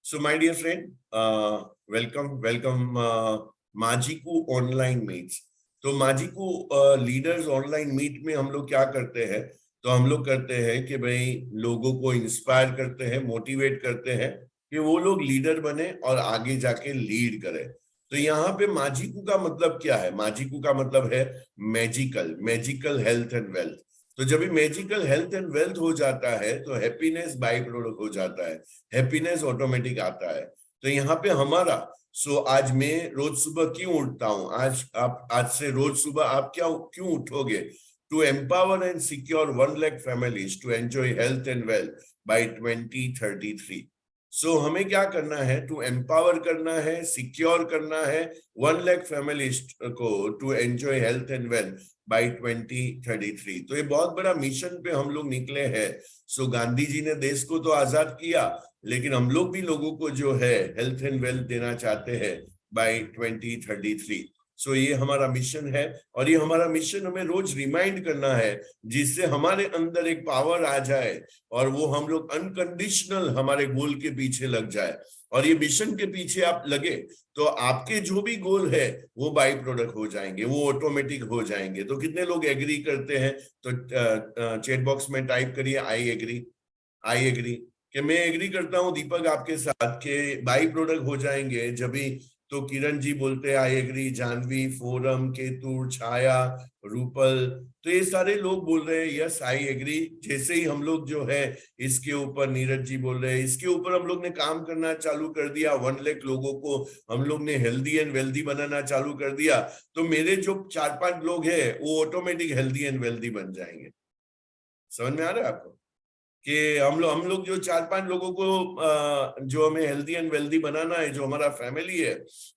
So, my dear friend, welcome Majiko online meets. तो माजिको leaders online meet में हम लोग क्या करते हैं? तो हम लोग करते हैं कि भाई लोगों को इंस्पायर करते हैं, मोटिवेट करते हैं कि वो लोग लीडर बने और आगे जाके लीड करें। तो यहाँ पे माजिको का मतलब क्या है? माजिको का मतलब है magical, magical health and wealth. तो जब भी मैजिकल हेल्थ एंड वेल्थ हो जाता है तो हैप्पीनेस बाई प्रोडक्ट हो जाता है, हैप्पीनेस ऑटोमेटिक आता है। तो यहाँ पे हमारा आज मैं रोज सुबह क्यों उठता हूँ? आज से रोज सुबह आप क्यों उठोगे? To empower and secure 1 lakh families to enjoy health and wealth by 2033। So हमें क्या करना है? टू एम्पावर करना है, सिक्योर करना है 1 लाख फैमिलीज को to enjoy health and wealth by 2033। तो ये बहुत बड़ा मिशन पे हम लोग निकले हैं। सो गांधी जी ने देश को तो आजाद किया, लेकिन हम लोग भी लोगों को जो है हेल्थ एंड वेल्थ देना चाहते हैं बाय 2033। सो ये हमारा मिशन है, और ये हमारा मिशन हमें रोज रिमाइंड करना है, जिससे हमारे अंदर एक पावर आ जाए और वो हम लोग अनकंडीशनल हमारे गोल के पीछे लग जाए। और ये मिशन के पीछे आप लगे तो आपके जो भी गोल है वो बाई प्रोडक्ट हो जाएंगे, वो ऑटोमेटिक हो जाएंगे। तो कितने लोग एग्री करते हैं? तो चैट बॉक्स में टाइप करिए आई एग्री, आई एग्री। कि मैं एग्री करता हूं दीपक आपके साथ के बाई प्रोडक्ट हो जाएंगे जब भी। तो किरण जी बोलते हैं आई एग्री, जानवी, फोरम, केतुर, छाया, रूपल, तो ये सारे लोग बोल रहे हैं यस आई एग्री। जैसे ही हम लोग जो है इसके ऊपर, नीरज जी बोल रहे हैं इसके ऊपर हम लोग ने काम करना चालू कर दिया, 1 लाख लोगों को हम लोग ने हेल्दी एंड वेल्दी बनाना चालू कर दिया, तो मेरे जो 4-5 लोग हैं वो ऑटोमेटिक हेल्दी एंड वेल्दी बन जाएंगे। समझ में आ रहा है आपको कि हम लोग जो 4-5 लोगों को जो हमें हेल्दी एंड वेल्दी बनाना है, जो हमारा फैमिली है,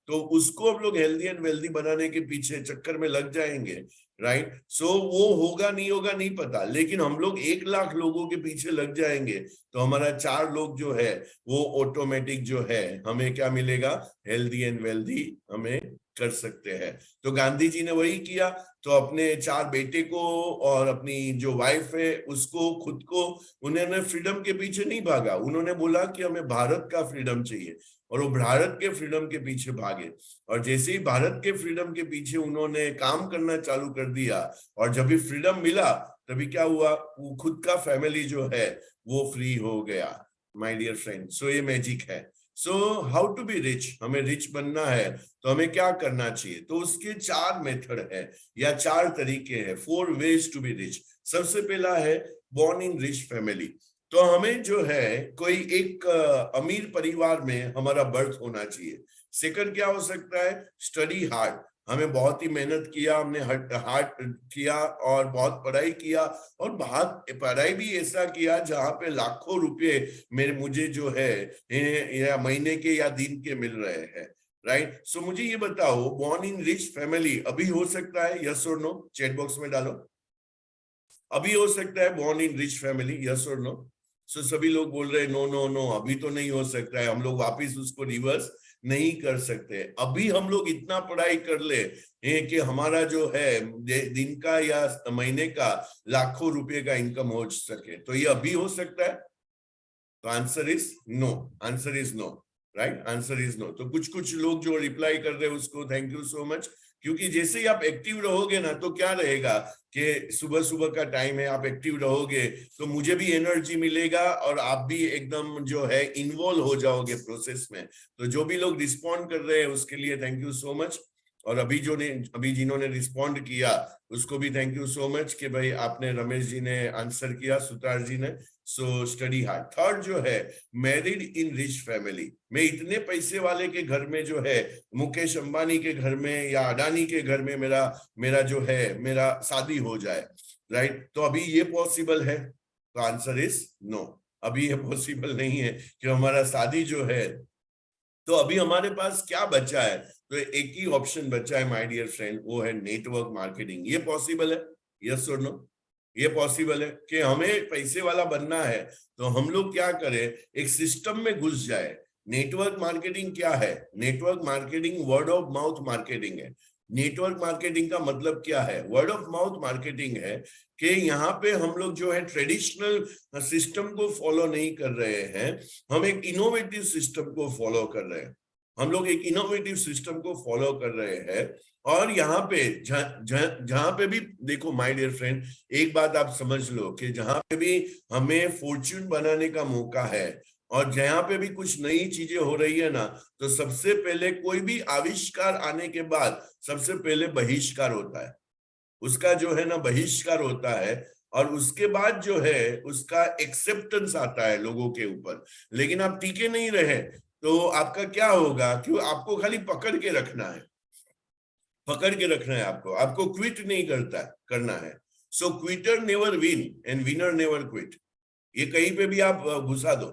तो उसको हम लोग हेल्दी एंड वेल्दी बनाने के पीछे चक्कर में लग जाएंगे, राइट? सो वो होगा नहीं होगा नहीं पता, लेकिन हम लोग 1 लाख लोगों के पीछे लग जाएंगे तो हमारा 4 लोग जो है वो ऑटोमेटिक जो है हमें क्या मिलेगा? हेल्दी एंड वेल्दी हमें कर सकते हैं। तो गांधी जी ने वही किया। तो अपने 4 बेटे को और अपनी जो वाइफ है उसको, खुद को, उन्होंने फ्रीडम के पीछे नहीं भागा। उन्होंने बोला कि हमें भारत का फ्रीडम चाहिए, और वो भारत के फ्रीडम के पीछे भागे। और जैसे ही भारत के फ्रीडम के पीछे उन्होंने काम करना चालू कर दिया, और जब भी फ्रीडम मिला तभी क्या हुआ? वो खुद का फैमिली जो है वो फ्री हो गया। माय डियर फ्रेंड, सो ये मैजिक है। So how to be rich, हमें रिच बनना है तो हमें क्या करना चाहिए? तो उसके 4 मेथड है या 4 तरीके हैं, 4 वेज टू बी रिच। सबसे पहला है बॉर्न इन रिच फैमिली। तो हमें जो है कोई एक अमीर परिवार में हमारा बर्थ होना चाहिए। सेकंड क्या हो सकता है? स्टडी हार्ड, हमें बहुत ही मेहनत किया, हमने हार्ड किया और बहुत पढ़ाई किया, और बहुत पढ़ाई भी ऐसा किया जहां पे लाखों रुपए मुझे जो है या महीने के या दिन के मिल रहे हैं, राइट? सो मुझे ये बताओ, बॉर्न इन रिच फैमिली अभी हो सकता है? यस और नो चैट बॉक्स में डालो। अभी हो सकता है born in rich family? Yes और नो? सो सभी लोग बोल रहे हैं नो नो नो, अभी तो नहीं हो सकता है, हम लोग वापिस उसको रिवर्स नहीं कर सकते। अभी हम लोग इतना पढ़ाई कर ले कि हमारा जो है दिन का या महीने का लाखों रुपए का इनकम हो सके, तो ये अभी हो सकता है? तो answer is no, answer is no, right? Answer is no. तो कुछ कुछ लोग जो रिप्लाई कर रहे हैं उसको थैंक यू सो मच, क्योंकि जैसे ही आप एक्टिव रहोगे ना तो क्या रहेगा कि सुबह सुबह का टाइम है, आप एक्टिव रहोगे तो मुझे भी एनर्जी मिलेगा और आप भी एकदम जो है इन्वॉल्व हो जाओगे प्रोसेस में। तो जो भी लोग रिस्पॉन्ड कर रहे हैं उसके लिए थैंक यू सो मच, और अभी जिन्होंने रिस्पॉन्ड किया उसको भी थैंक यू सो मच कि भाई आपने, रमेश जी ने आंसर किया, सुतार जी ने। So study hard. थर्ड जो है मैरिड इन रिच फैमिली, मैं इतने पैसे वाले के घर में जो है, मुकेश अंबानी के घर में या अडानी के घर में मेरा जो है मेरा शादी हो जाए, राइट? तो अभी ये पॉसिबल है? तो आंसर इज नो, अभी ये पॉसिबल नहीं है कि हमारा शादी जो है। तो अभी हमारे पास क्या बचा है? तो एक ही ऑप्शन बचा है माय डियर फ्रेंड, वो है नेटवर्क मार्केटिंग। ये पॉसिबल है? यस और नो? ये पॉसिबल है कि हमें पैसे वाला बनना है तो हम लोग क्या करें? एक सिस्टम में घुस जाए। नेटवर्क मार्केटिंग क्या है? Network marketing word of mouth marketing है। नेटवर्क मार्केटिंग का मतलब क्या है? वर्ड ऑफ माउथ मार्केटिंग है कि यहाँ पे हम लोग जो है ट्रेडिशनल सिस्टम को फॉलो नहीं कर रहे हैं, हम एक इनोवेटिव सिस्टम को फॉलो कर रहे हैं। हम लोग एक इनोवेटिव सिस्टम को फॉलो कर रहे हैं। और यहाँ पे जहां पे भी देखो माय डियर फ्रेंड, एक बात आप समझ लो कि जहां पे भी हमें फॉर्च्यून बनाने का मौका है और जहां पे भी कुछ नई चीजें हो रही है ना, तो सबसे पहले कोई भी आविष्कार आने के बाद सबसे पहले बहिष्कार होता है, उसका जो है ना बहिष्कार होता है, और उसके बाद जो है उसका एक्सेप्टेंस आता है लोगों के ऊपर। लेकिन आप टिके नहीं रहे तो आपका क्या होगा? क्यों? आपको खाली पकड़ के रखना है, पकड़ के रखना है आपको, आपको क्विट नहीं करना है। So quitter never win and winner never quit, ये कहीं पे भी आप घुसा दो।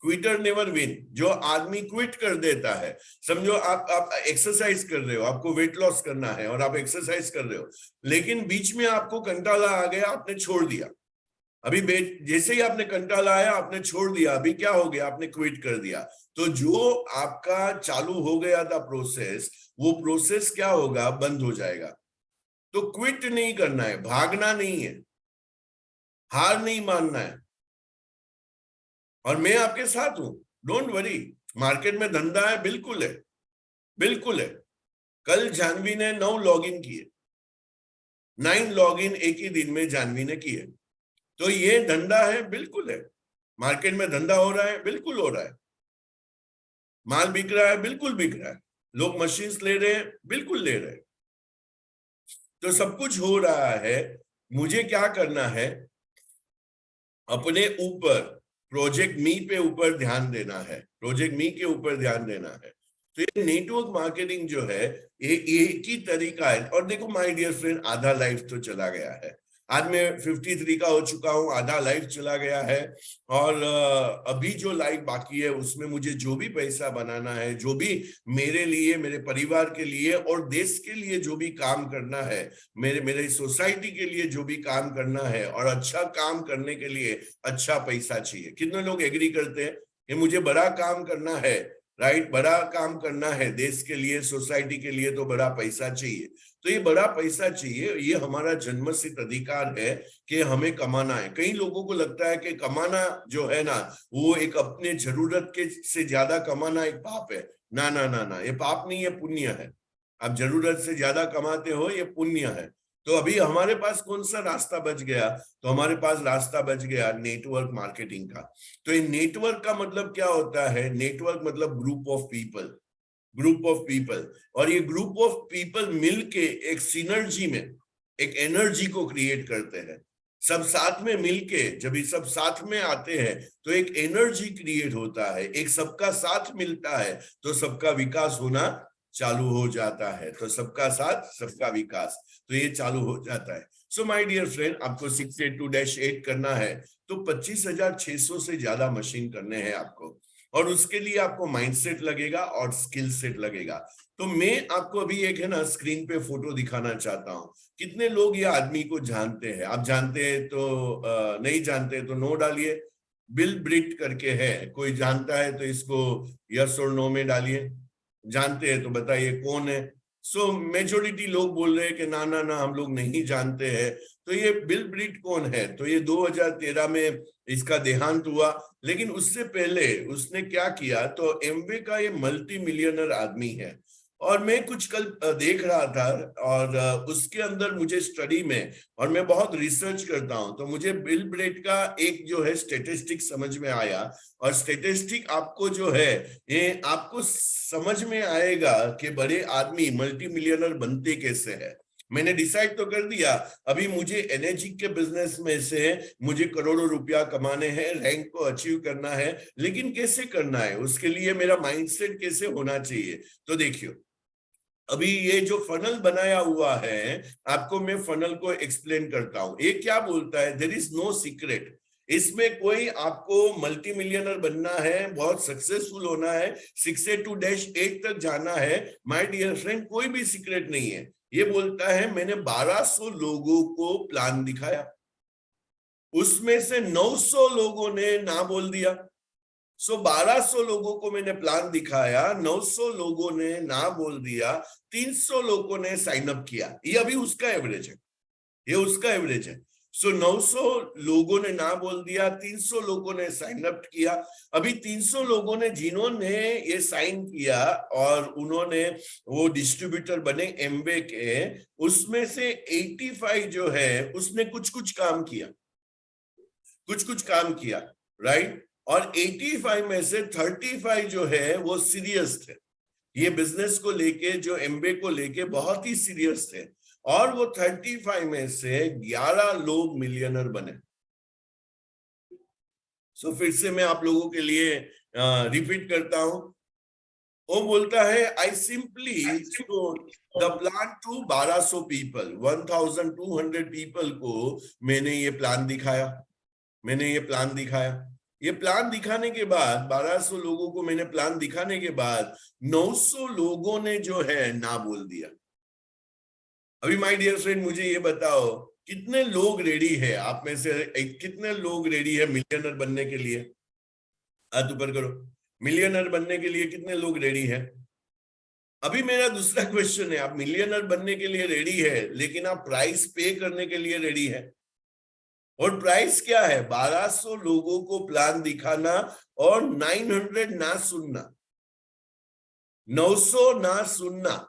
क्विटर नेवर विन, जो आदमी क्विट कर देता है, समझो आप एक्सरसाइज कर रहे हो, आपको वेट लॉस करना है और आप एक्सरसाइज कर रहे हो, लेकिन बीच में आपको कंटाला आ गया, आपने छोड़ दिया। अभी जैसे ही आपने कंटाला आया आपने छोड़ दिया, अभी क्या हो गया? आपने क्विट कर दिया। तो जो आपका चालू हो गया था प्रोसेस, वो प्रोसेस क्या होगा? बंद हो जाएगा। तो क्विट नहीं करना है, भागना नहीं है, हार नहीं मानना है, और मैं आपके साथ हूं, डोंट वरी। मार्केट में धंधा है, बिल्कुल है, बिल्कुल है। कल जानवी ने 9 लॉगिन किए, 9 लॉगिन एक ही दिन में जानवी ने किए। तो ये धंधा है, बिल्कुल है। मार्केट में धंधा हो रहा है, बिल्कुल हो रहा है। माल बिक रहा है, बिल्कुल बिक रहा है। लोग मशीन्स ले रहे हैं, बिल्कुल ले रहे हैं। तो सब कुछ हो रहा है। मुझे क्या करना है? अपने ऊपर, प्रोजेक्ट मी पे ऊपर ध्यान देना है, प्रोजेक्ट मी के ऊपर ध्यान देना है। तो ये नेटवर्क मार्केटिंग जो है, ये एक ही तरीका है। और देखो माय डियर फ्रेंड, आधा लाइफ तो चला गया है। आज मैं 53 का हो चुका हूं, आधा लाइफ चला गया है। और अभी जो लाइफ बाकी है उसमें मुझे जो भी पैसा बनाना है, जो भी मेरे लिए, मेरे परिवार के लिए और देश के लिए जो भी काम करना है, मेरे मेरे सोसाइटी के लिए जो भी काम करना है, और अच्छा काम करने के लिए अच्छा पैसा चाहिए। कितने लोग एग्री करते हैं कि मुझे बड़ा काम करना है, राइट? बड़ा काम करना है देश के लिए, सोसाइटी के लिए, तो बड़ा पैसा चाहिए। तो ये बड़ा पैसा चाहिए, ये हमारा जन्मसिद्ध अधिकार है कि हमें कमाना है। कई लोगों को लगता है कि कमाना जो है ना, वो एक अपने जरूरत के से ज्यादा कमाना एक पाप है। ना ना ना ना, ये पाप नहीं है, पुण्य है। आप जरूरत से ज्यादा कमाते हो, ये पुण्य है। तो अभी हमारे पास कौन सा रास्ता बच गया? तो हमारे पास रास्ता बच गया नेटवर्क मार्केटिंग का। तो ये नेटवर्क का मतलब क्या होता है? नेटवर्क मतलब group of people, group of people. और ये ग्रुप ऑफ पीपल मिलके एक सिनर्जी में एक एनर्जी को क्रिएट करते हैं। सब साथ में मिलके जब ये सब साथ में आते हैं तो एक एनर्जी क्रिएट होता है, एक सबका साथ मिलता है तो सबका विकास होना चालू हो जाता है। तो सबका साथ सबका विकास, तो ये चालू हो जाता है। सो माय डियर फ्रेंड, आपको 682-8 करना है तो 25,600 से ज्यादा मशीन करने हैं आपको, और उसके लिए आपको माइंडसेट लगेगा और स्किल सेट लगेगा। तो मैं आपको अभी एक है ना स्क्रीन पे फोटो दिखाना चाहता हूं। कितने लोग ये आदमी को जानते हैं? आप जानते हैं तो नहीं जानते तो नो डालिए। बिल ब्रिट करके है, कोई जानता है तो इसको यस और नो में डालिए। जानते हैं तो बताइए कौन है। सो मेजोरिटी लोग बोल रहे हैं कि ना ना ना, हम लोग नहीं जानते हैं। तो ये बिल ब्रिट कौन है? तो ये 2013 में इसका देहांत हुआ, लेकिन उससे पहले उसने क्या किया? तो एमवे का ये मल्टी मिलियनर आदमी है। और मैं कुछ कल देख रहा था, और उसके अंदर मुझे स्टडी में, और मैं बहुत रिसर्च करता हूं, तो मुझे बिल ब्रेट का एक जो है स्टेटिस्टिक समझ में आया। और स्टेटिस्टिक आपको जो है, ये आपको समझ में आएगा कि बड़े आदमी मल्टी मिलियनर बनते कैसे हैं। मैंने डिसाइड तो कर दिया, अभी मुझे एनर्जी के बिजनेस में से मुझे करोड़ों रुपया कमाने हैं, रैंक को अचीव करना है, लेकिन कैसे करना है, उसके लिए मेरा माइंडसेट कैसे होना चाहिए। तो देखियो, अभी ये जो फनल बनाया हुआ है, आपको मैं फनल को एक्सप्लेन करता हूं। ये क्या बोलता है? There is no secret. इसमें कोई आपको मल्टी मिलियनर बनना है, बहुत सक्सेसफुल होना है, 682-8 तक जाना है, माय डियर फ्रेंड, कोई भी सीक्रेट नहीं है। ये बोलता है मैंने 1200 लोगों को प्लान दिखाया, उसमें से 900 लोगों ने ना बोल दिया, सो 1200 लोगों को मैंने प्लान दिखाया, 900 लोगों ने ना बोल दिया, 300 लोगों ने साइन अप किया। ये अभी उसका एवरेज है, ये उसका एवरेज है। सो 900 लोगों ने ना बोल दिया, 300 लोगों ने साइन अप किया। अभी 300 लोगों ने जिन्होंने ये साइन किया और उन्होंने वो डिस्ट्रीब्यूटर बने एमवे के, उसमें से 85 जो है उसने कुछ कुछ काम किया, कुछ कुछ काम किया, राइट। और 85 में से 35 जो है वो सीरियस थे, ये बिजनेस को लेके, जो एमबे को लेके बहुत ही सीरियस थे। और वो 35 में से 11 लोग मिलियनर बने। सो फिर से मैं आप लोगों के लिए रिपीट करता हूं। वो बोलता है, I simply the plan to 1200 people, 1200 people को मैंने ये प्लान दिखाया, मैंने ये प्लान दिखाया। ये प्लान दिखाने के बाद 1200 लोगों को मैंने प्लान दिखाने के बाद 900 लोगों ने जो है ना बोल दिया। अभी माय डियर फ्रेंड, मुझे ये बताओ कितने लोग रेडी है, आप में से कितने लोग रेडी है मिलियनर बनने के लिए? हाथ ऊपर करो। मिलियनर बनने के लिए कितने लोग रेडी है? अभी मेरा दूसरा क्वेश्चन है, आप मिलियनर बनने के लिए रेडी है, लेकिन आप प्राइस पे करने के लिए रेडी है? और प्राइस क्या है? 1200 लोगों को प्लान दिखाना और 900 ना सुनना, 900 ना सुनना।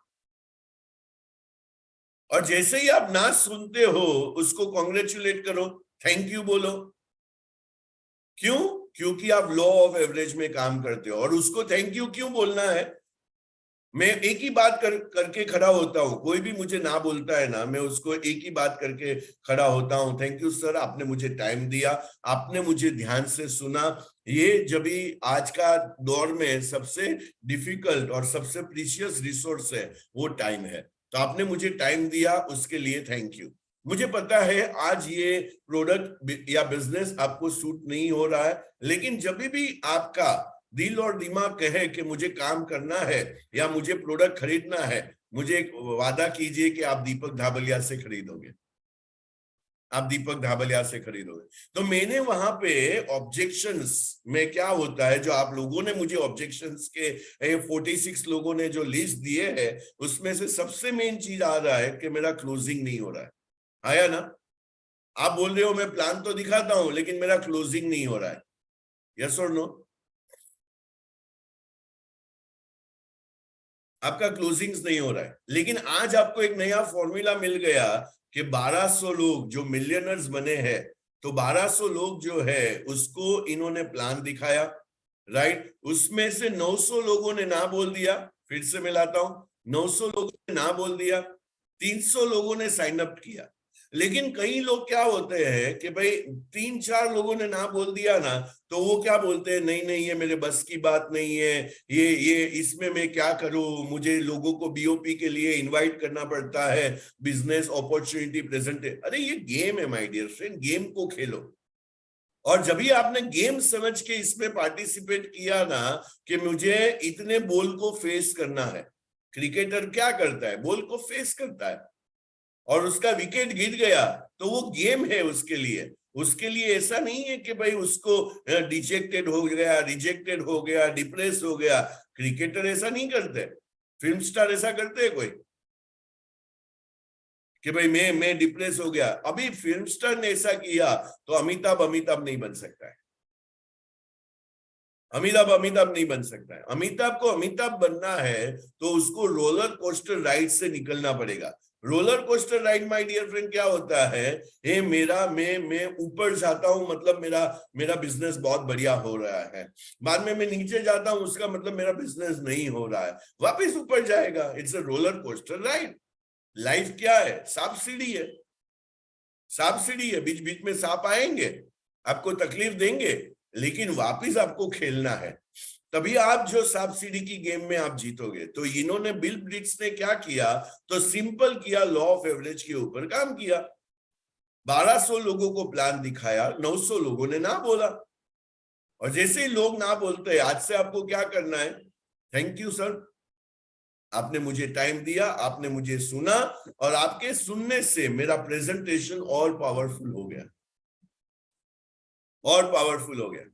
और जैसे ही आप ना सुनते हो उसको कॉन्ग्रेचुलेट करो, थैंक यू बोलो। क्यों? क्योंकि आप लॉ ऑफ एवरेज में काम करते हो। और उसको थैंक यू क्यों बोलना है? मैं एक ही बात करके खड़ा होता हूं, कोई भी मुझे ना बोलता है ना, मैं उसको एक ही बात करके खड़ा होता हूं, थैंक यू सर, आपने मुझे टाइम दिया, आपने मुझे ध्यान से सुना। ये जब भी आज का दौर में सबसे डिफिकल्ट और सबसे प्रीशियस रिसोर्स है वो टाइम है, तो आपने मुझे टाइम दिया, उसके लिए थैंक यू। मुझे पता है आज ये प्रोडक्ट या बिजनेस आपको सूट नहीं हो रहा है, लेकिन जब भी आपका दिल और दिमाग कहे कि मुझे काम करना है या मुझे प्रोडक्ट खरीदना है, मुझे एक वादा कीजिए कि आप दीपक धाबलिया से खरीदोगे, आप दीपक धाबलिया से खरीदोगे। तो मैंने वहां पे ऑब्जेक्शंस में क्या होता है, जो आप लोगों ने मुझे ऑब्जेक्शंस के 46 लोगों ने जो लिस्ट दिए हैं, उसमें से सबसे मेन चीज आ रहा है कि मेरा क्लोजिंग नहीं हो रहा है। आया ना? आप बोल रहे हो मैं प्लान तो दिखाता हूं लेकिन मेरा क्लोजिंग नहीं हो रहा है। यस और नो? आपका क्लोजिंग्स नहीं हो रहा है। लेकिन आज आपको एक नया फॉर्मूला मिल गया कि 1200 लोग जो मिलियनर्स बने हैं, तो 1200 लोग जो है उसको इन्होंने प्लान दिखाया, राइट। उसमें से 900 लोगों ने ना बोल दिया, फिर से मिलाता हूं, 900 लोगों ने ना बोल दिया, 300 लोगों ने साइन अप किया। लेकिन कई लोग क्या होते हैं कि भाई 3-4 लोगों ने ना बोल दिया ना, तो वो क्या बोलते हैं, नहीं नहीं ये मेरे बस की बात नहीं है, ये इसमें मैं क्या करूं, मुझे लोगों को बीओपी के लिए इनवाइट करना पड़ता है, बिजनेस अपॉर्चुनिटी प्रेजेंट है। अरे ये गेम है माय डियर फ्रेंड, गेम को खेलो। और जब भी आपने गेम समझ के इसमें पार्टिसिपेट किया ना कि मुझे इतने बॉल को फेस करना है, क्रिकेटर क्या करता है, बॉल को फेस करता है, और उसका विकेट गिर गया तो वो गेम है उसके लिए। उसके लिए ऐसा नहीं है कि भाई उसको डिजेक्टेड हो गया, रिजेक्टेड हो गया, डिप्रेस हो गया। क्रिकेटर ऐसा नहीं करते, फिल्म स्टार ऐसा करते हैं कोई कि भाई मैं डिप्रेस हो गया? अभी फिल्म स्टार ने ऐसा किया तो अमिताभ अमिताभ नहीं बन सकता है, अमिताभ अमिताभ नहीं बन सकता है। अमिताभ को अमिताभ बनना है तो उसको रोलर कोस्टर राइड से निकलना पड़ेगा। Roller coaster ride my dear friend क्या होता है, ये मेरा मैं ऊपर जाता हूं मतलब मेरा मेरा बिजनेस बहुत बढ़िया हो रहा है, बाद में मैं नीचे जाता हूं उसका मतलब मेरा बिजनेस नहीं हो रहा है, वापस ऊपर जाएगा। It's a roller coaster ride. Life क्या है? सांप सीढ़ी है, सांप सीढ़ी है, बीच बीच में सांप आएंगे, आपको तकलीफ देंगे, लेकिन वापिस आपको खेलना है, तभी आप जो सांप सीढ़ी की गेम में आप जीतोगे। तो इन्होंने, बिल ब्रिट्स ने क्या किया, तो सिंपल किया, लॉ ऑफ एवरेज के ऊपर काम किया। 1200 लोगों को प्लान दिखाया, 900 लोगों ने ना बोला। और जैसे ही लोग ना बोलते हैं, आज से आपको क्या करना है, थैंक यू सर, आपने मुझे टाइम दिया, आपने मुझे सुना, और आपके सुनने से मेरा प्रेजेंटेशन और पावरफुल हो गया, और पावरफुल हो गया।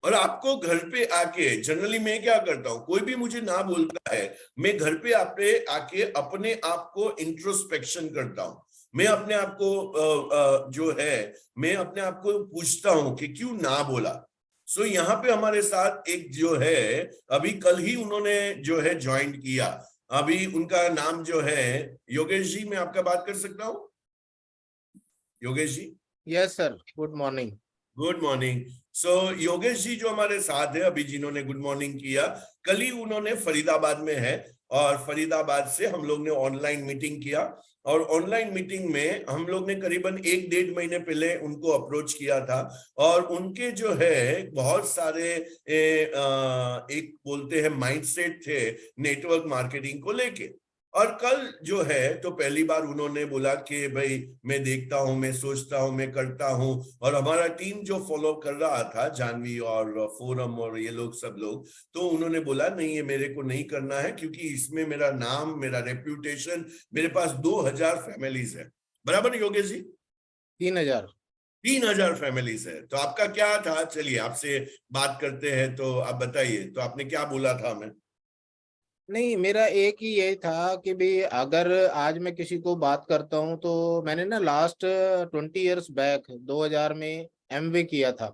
और आपको घर पे आके, जनरली मैं क्या करता हूँ, कोई भी मुझे ना बोलता है, मैं घर पे आके अपने आप को इंट्रोस्पेक्शन करता हूँ। मैं अपने आप को जो है, मैं अपने आप को पूछता हूँ कि क्यों ना बोला। सो यहाँ पे हमारे साथ एक जो है, अभी कल ही उन्होंने जो है ज्वाइन किया, अभी उनका नाम जो है योगेश जी। मैं आपका बात कर सकता हूँ Yogesh ji? Yes sir, good morning. Good morning. So Yogesh ji जो हमारे साथ है अभी, जिन्होंने गुड मॉर्निंग किया, कल ही उन्होंने फरीदाबाद में है, और फरीदाबाद से हम लोग ने ऑनलाइन मीटिंग किया। और ऑनलाइन मीटिंग में हम लोग ने करीबन 1-1.5 महीने पहले उनको अप्रोच किया था। और उनके जो है बहुत सारे एक बोलते हैं माइंडसेट थे नेटवर्क मार्केटिंग को लेके। और कल जो है तो पहली बार उन्होंने बोला कि भाई मैं देखता हूं, मैं सोचता हूं, मैं करता हूं। और हमारा टीम जो फॉलो कर रहा था, जानवी और फोरम और ये लोग सब लोग, तो उन्होंने बोला नहीं, ये मेरे को नहीं करना है, क्योंकि इसमें मेरा नाम, मेरा रेप्यूटेशन, मेरे पास 2000 फैमिलीज है। बराबर योगेश जी? 3000। 3000 फैमिलीज है। तो आपका क्या था? चलिए आपसे बात करते हैं, तो आप बताइए, तो आपने क्या बोला था हमें? नहीं, मेरा एक ही यही था कि भाई अगर आज मैं किसी को बात करता हूँ तो मैंने ना लास्ट 20 इयर्स बैक 2000 में एमवे किया था।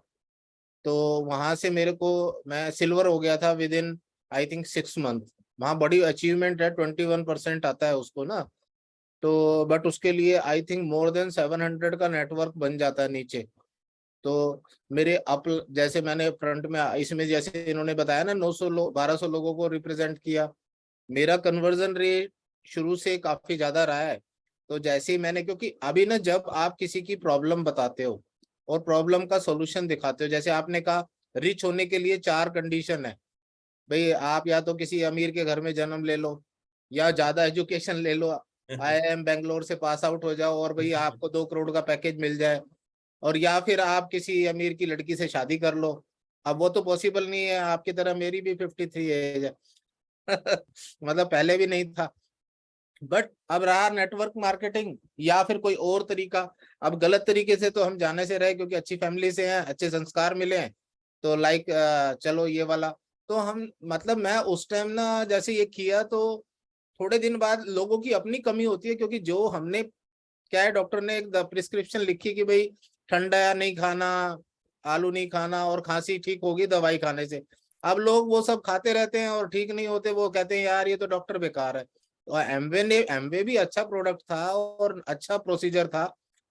तो वहां से मेरे को, मैं सिल्वर हो गया था with in I think 6 month. वहाँ बड़ी अचीवमेंट है, 21% आता है उसको ना। तो बट उसके लिए आई थिंक मोर देन 700 का नेटवर्क बन जाता है नीचे। तो मेरे अप, जैसे मैंने फ्रंट में इसमें जैसे इन्होंने बताया ना 900 लोग 1200 लोगों को रिप्रेजेंट किया। मेरा कन्वर्जन रेट शुरू से काफी ज्यादा रहा है। तो जैसे ही मैंने, क्योंकि अभी ना जब आप किसी की प्रॉब्लम बताते हो और प्रॉब्लम का सॉल्यूशन दिखाते हो, जैसे आपने कहा रिच होने के लिए 4 कंडीशन है। भाई आप या तो किसी अमीर के घर में जन्म ले लो, या ज्यादा एजुकेशन ले लो, IIM बेंगलोर से पास आउट हो जाओ और भाई आपको 2 करोड़ का पैकेज मिल जाए, और या फिर आप किसी अमीर की लड़की से शादी कर लो। अब वो तो पॉसिबल नहीं है, आपकी तरह मेरी भी 53 एज है। मतलब पहले भी नहीं था। बट अब रहा नेटवर्क मार्केटिंग या फिर कोई और तरीका। अब गलत तरीके से तो हम जाने से रहे, क्योंकि अच्छी फैमिली से हैं, अच्छे संस्कार मिले हैं। तो लाइक चलो ये वाला। तो हम, मतलब मैं उस टाइम ना जैसे ये किया, तो थोड़े दिन बाद लोगों की अपनी कमी होती है, क्योंकि जो हमने, क्या है, डॉक्टर ने एक प्रिस्क्रिप्शन लिखी कि भाई ठंडा नहीं खाना, आलू नहीं खाना, और खांसी ठीक होगी दवाई खाने से। अब लोग वो सब खाते रहते हैं और ठीक नहीं होते, वो कहते हैं यार ये तो डॉक्टर बेकार है। तो एमवे भी अच्छा प्रोडक्ट था और अच्छा प्रोसीजर था।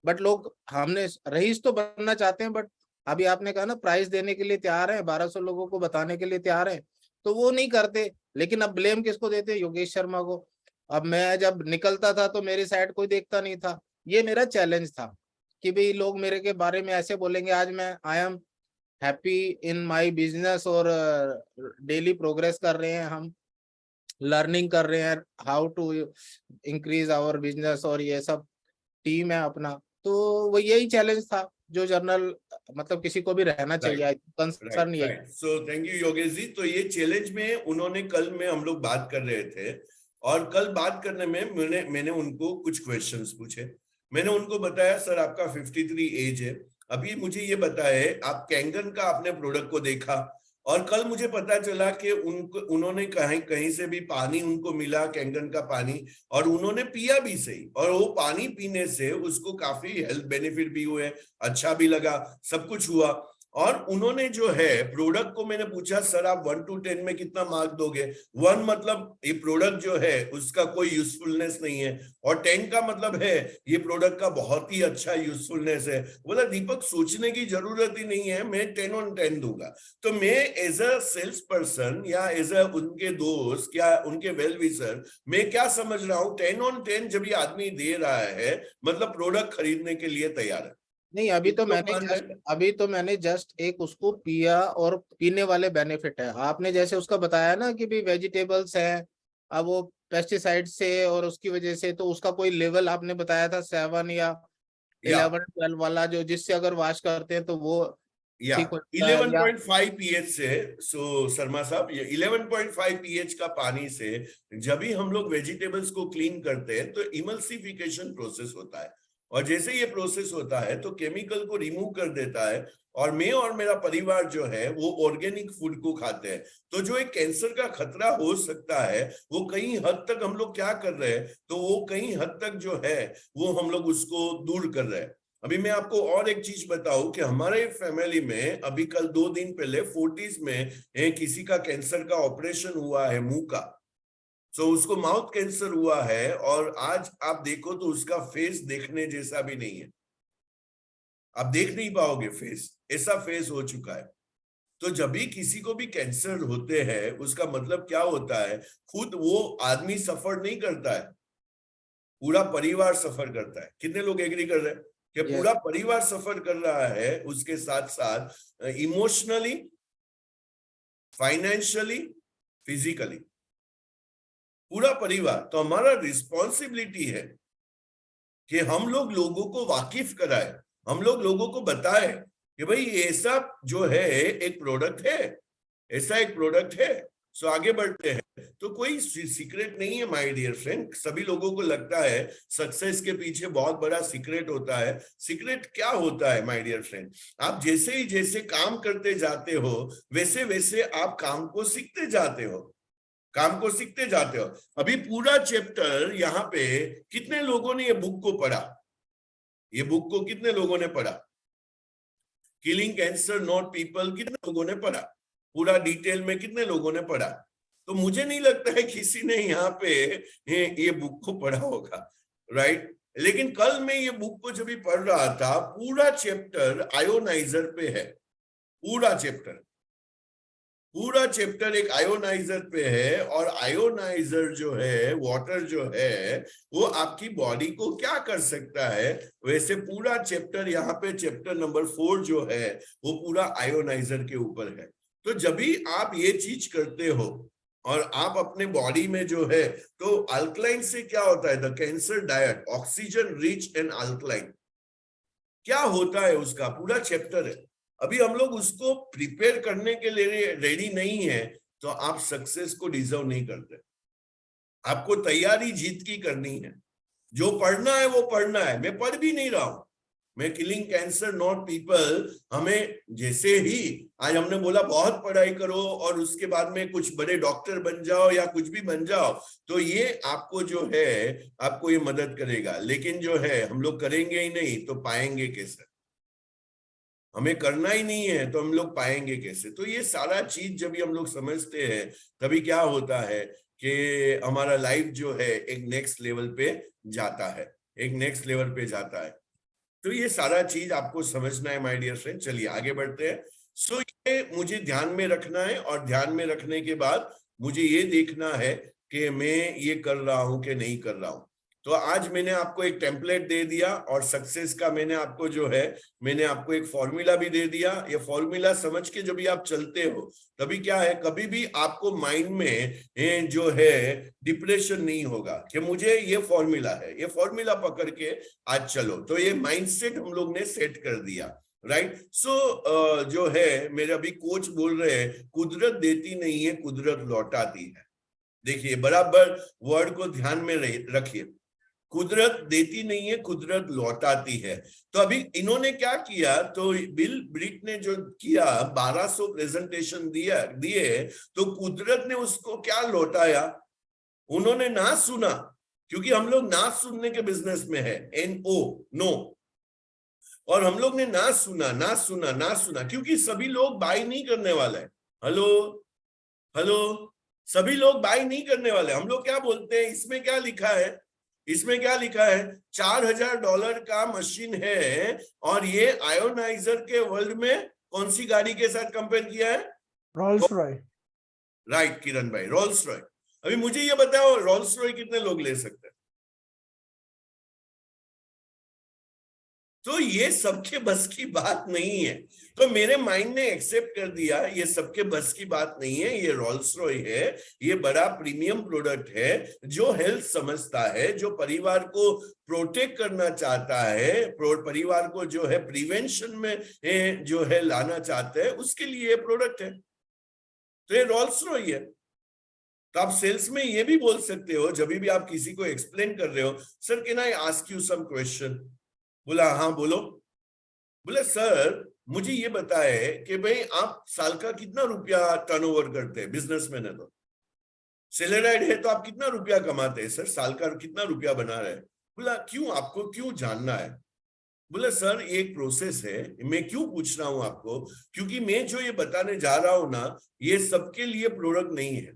बट लोग, हमने रईस तो बनना चाहते हैं, बट अभी आपने कहा ना प्राइस देने के लिए तैयार है, 1200 लोगों को बताने के लिए तैयार है, तो वो नहीं करते। लेकिन अब ब्लेम किसको देते हैं? योगेश शर्मा को। अब मैं जब निकलता था तो मेरी साइड कोई देखता नहीं था। ये मेरा चैलेंज था कि भाई लोग मेरे के बारे में ऐसे बोलेंगे। आज मैं, I am happy in my business, और डेली प्रोग्रेस कर रहे हैं हम, लर्निंग कर रहे हैं how to increase our business, और ये सब टीम है अपना। तो वो यही चैलेंज था जो जर्नल, मतलब किसी को भी रहना चाहिए, राइट, कंसर्न राइट, यही। Right. So thank you Yogesh ji. तो ये चैलेंज में उन्होंने, कल में हम लोग बात कर रहे थे, और कल बात करने में मैंने उनको कुछ क्वेश्चंस पूछे। मैंने उनको बताया सर आपका 53 एज है, अभी मुझे ये बताए आप कैंगन का अपने प्रोडक्ट को देखा। और कल मुझे पता चला कि उनको, उन्होंने कहीं कहीं से भी पानी उनको मिला, कैंगन का पानी, और उन्होंने पिया भी सही, और वो पानी पीने से उसको काफी हेल्थ बेनिफिट भी हुए, अच्छा भी लगा, सब कुछ हुआ। और उन्होंने जो है प्रोडक्ट को, मैंने पूछा सर आप 1 to 10 में कितना मार्क दोगे? 1 मतलब ये प्रोडक्ट जो है उसका कोई यूजफुलनेस नहीं है, और 10 का मतलब है ये प्रोडक्ट का बहुत ही अच्छा यूजफुलनेस है। बोला दीपक सोचने की जरूरत ही नहीं है, मैं 10 on 10 दूंगा। तो मैं एज अ सेल्स पर्सन या एज अ उनके दोस्त या उनके वेल विशर, मैं क्या समझ रहा हूँ, 10 on 10 जब ये आदमी दे रहा है मतलब प्रोडक्ट खरीदने के लिए तैयार है। नहीं, इतना लोग मान रहे हैं। अभी तो मैंने जस्ट एक उसको पिया, और पीने वाले बेनिफिट है। आपने जैसे उसका बताया ना कि भी वेजिटेबल्स हैं, अब वो पेस्टिसाइड से और उसकी वजह से, तो उसका कोई लेवल आपने बताया था 7 या या 11-12 वाला, जो जिससे अगर वॉश करते हैं तो वो या ठीक हो जाता है, या 11.5 पीएच से। सो शर्मा साहब, ये 11.5 पीएच का पानी से जब भी हम लोग वेजिटेबल्स को क्लीन करते हैं तो इमल्सिफिकेशन प्रोसेस होता है, और जैसे ये प्रोसेस होता है तो केमिकल को रिमूव कर देता है, और मैं और मेरा परिवार जो है वो ऑर्गेनिक फूड को खाते हैं, तो जो एक कैंसर का खतरा हो सकता है वो कई हद तक हम लोग क्या कर रहे हैं, तो वो कई हद तक जो है वो हम लोग उसको दूर कर रहे हैं। अभी मैं आपको और एक चीज बताऊं कि हमारे फैमिली में अभी कल 2 दिन पहले 40s में किसी का कैंसर का ऑपरेशन हुआ है मुंह का। सो उसको माउथ कैंसर हुआ है और आज आप देखो तो उसका फेस देखने जैसा भी नहीं है, आप देख नहीं पाओगे फेस, ऐसा फेस हो चुका है। तो जब भी किसी को भी कैंसर होते हैं उसका मतलब क्या होता है, खुद वो आदमी सफर नहीं करता है, पूरा परिवार सफर करता है। कितने लोग एग्री कर रहे हैं कि यस पूरा परिवार सफर कर रहा है, उसके साथ साथ इमोशनली, फाइनेंशियली, फिजिकली, पूरा परिवार। तो हमारा रिस्पॉन्सिबिलिटी है कि हम लोग लोगों को वाकिफ कराए, हम लोग लोगों को बताए कि भाई ऐसा जो है एक प्रोडक्ट है, ऐसा एक प्रोडक्ट है। सो आगे बढ़ते हैं। तो कोई सीक्रेट नहीं है माय डियर फ्रेंड। सभी लोगों को लगता है सक्सेस के पीछे बहुत बड़ा सीक्रेट होता है। सीक्रेट क्या होता है माय डियर फ्रेंड, आप जैसे ही जैसे काम करते जाते हो वैसे वैसे आप काम को सीखते जाते हो, काम को सीखते जाते हो। अभी पूरा चैप्टर यहाँ पे कितने लोगों ने ये बुक को पढ़ा, ये बुक को कितने लोगों ने पढ़ा, किलिंग कैंसर नॉट पीपल कितने लोगों ने पढ़ा, पूरा डिटेल में कितने लोगों ने पढ़ा। तो मुझे नहीं लगता है किसी ने यहाँ पे ये बुक को पढ़ा होगा, राइट। लेकिन कल मैं ये बुक को जब भी पढ़ रहा था, पूरा चैप्टर आयोनाइजर पे है, पूरा चैप्टर, पूरा चैप्टर एक आयोनाइजर पे है। और आयोनाइजर जो है, वाटर जो है, वो आपकी बॉडी को क्या कर सकता है, वैसे पूरा चैप्टर यहाँ पे चैप्टर नंबर 4 जो है वो पूरा आयोनाइजर के ऊपर है। तो जब भी आप ये चीज करते हो और आप अपने बॉडी में जो है, तो अल्कलाइन से क्या होता है, the cancer diet oxygen rich and alkaline, क्या होता है उसका पूरा चैप्टर है। अभी हम लोग उसको प्रिपेयर करने के लिए रेडी नहीं है, तो आप सक्सेस को डिजर्व नहीं करते। आपको तैयारी जीत की करनी है, जो पढ़ना है वो पढ़ना है। मैं पढ़ भी नहीं रहा हूं, मैं किलिंग कैंसर नॉट पीपल, हमें जैसे ही आज हमने बोला बहुत पढ़ाई करो और उसके बाद में कुछ बड़े डॉक्टर बन जाओ या कुछ भी बन जाओ, तो ये आपको जो है आपको ये मदद करेगा। लेकिन जो है हम लोग करेंगे ही नहीं तो पाएंगे कैसे, हमें करना ही नहीं है तो हम लोग पाएंगे कैसे। तो ये सारा चीज जब भी हम लोग समझते हैं तभी क्या होता है कि हमारा लाइफ जो है एक नेक्स्ट लेवल पे जाता है, एक नेक्स्ट लेवल पे जाता है। तो ये सारा चीज आपको समझना है माय डियर फ्रेंड। चलिए आगे बढ़ते हैं। सो ये मुझे ध्यान में रखना है और ध्यान में रखने के बाद मुझे ये देखना है कि मैं ये कर रहा हूं कि नहीं कर रहा हूं। तो आज मैंने आपको एक टेम्पलेट दे दिया और सक्सेस का मैंने आपको जो है, मैंने आपको एक फॉर्मूला भी दे दिया। ये फॉर्मूला समझ के जब भी आप चलते हो तभी क्या है, कभी भी आपको माइंड में जो है डिप्रेशन नहीं होगा कि मुझे ये फॉर्मूला है, ये फॉर्मूला पकड़ के आज चलो। तो ये माइंडसेट हम लोग ने सेट कर दिया, राइट। सो जो है मेरे अभी कोच बोल रहे हैं, कुदरत देती नहीं है कुदरत लौटाती है। देखिए बराबर वर्ड को ध्यान में रखिए, कुदरत देती नहीं है कुदरत लौटाती है। तो अभी इन्होंने क्या किया, तो बिल ब्रिट ने जो किया 1200 प्रेजेंटेशन दिए, तो कुदरत ने उसको क्या लौटाया, उन्होंने ना सुना, क्योंकि हम लोग ना सुनने के बिजनेस में है, NO नो। और हम लोग ने ना सुना ना सुना ना सुना, क्योंकि सभी लोग बाय नहीं करने वाले हैं। हेलो हेलो, सभी लोग बाय नहीं करने वाले। हम लोग क्या बोलते हैं, इसमें क्या लिखा है, इसमें क्या लिखा है, $4000 का मशीन है और ये आयोनाइजर के वर्ल्ड में कौन सी गाड़ी के साथ कंपेयर किया है, रोल्स रॉय। राइट किरण भाई, रोल्स रॉय। अभी मुझे ये बताओ रोल्स रॉय कितने लोग ले सकते हैं। तो ये सबके बस की बात नहीं है। तो मेरे माइंड ने एक्सेप्ट कर दिया ये सबके बस की बात नहीं है, ये रोल्स रॉय है, ये बड़ा प्रीमियम प्रोडक्ट है, जो हेल्थ समझता है, जो परिवार को प्रोटेक्ट करना चाहता है, परिवार को जो है प्रिवेंशन में जो है लाना चाहते हैं, उसके लिए ये प्रोडक्ट है। तो ये रोल्स रॉय है। तो आप सेल्स में ये भी बोल सकते हो, जब भी आप किसी को एक्सप्लेन कर रहे हो, sir can I ask you some question, बोला हाँ बोलो, बोले सर मुझे ये बताए कि भाई आप साल का कितना रुपया टर्नओवर करते हैं, बिजनेसमैन है तो, सैलरीड है तो आप कितना रुपया कमाते हैं सर, साल का कितना रुपया बना रहे हैं? बोला क्यों, आपको क्यों जानना है? बोले सर ये एक प्रोसेस है, मैं क्यों पूछ रहा हूं आपको, क्योंकि मैं जो ये बताने जा रहा हूं ना, ये सबके लिए प्रोडक्ट नहीं है।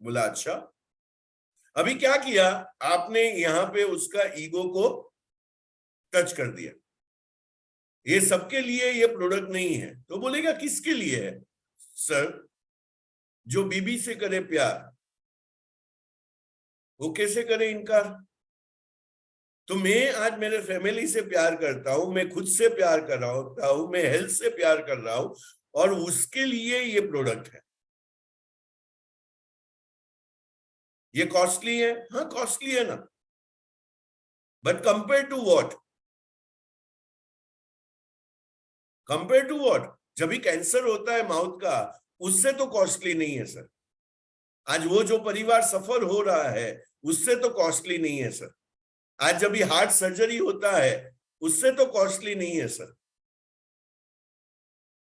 बोला अच्छा। अभी क्या किया आपने, यहां पे उसका ईगो को टच कर दिया, ये सबके लिए ये प्रोडक्ट नहीं है। तो बोलेगा किसके लिए है? सर जो बीबी से करे प्यार वो कैसे करे इनकार? तो मैं आज मेरे फैमिली से प्यार करता हूं, मैं खुद से प्यार कर रहा हूं, मैं हेल्थ से प्यार कर रहा हूं, और उसके लिए ये प्रोडक्ट है। ये कॉस्टली है, हाँ कॉस्टली है ना, but compare to what? Compare to what? जब भी कैंसर होता है माउथ का, उससे तो कॉस्टली नहीं है सर। आज वो जो परिवार सफर हो रहा है उससे तो कॉस्टली नहीं है सर। आज जब भी हार्ट सर्जरी होता है उससे तो कॉस्टली नहीं है सर।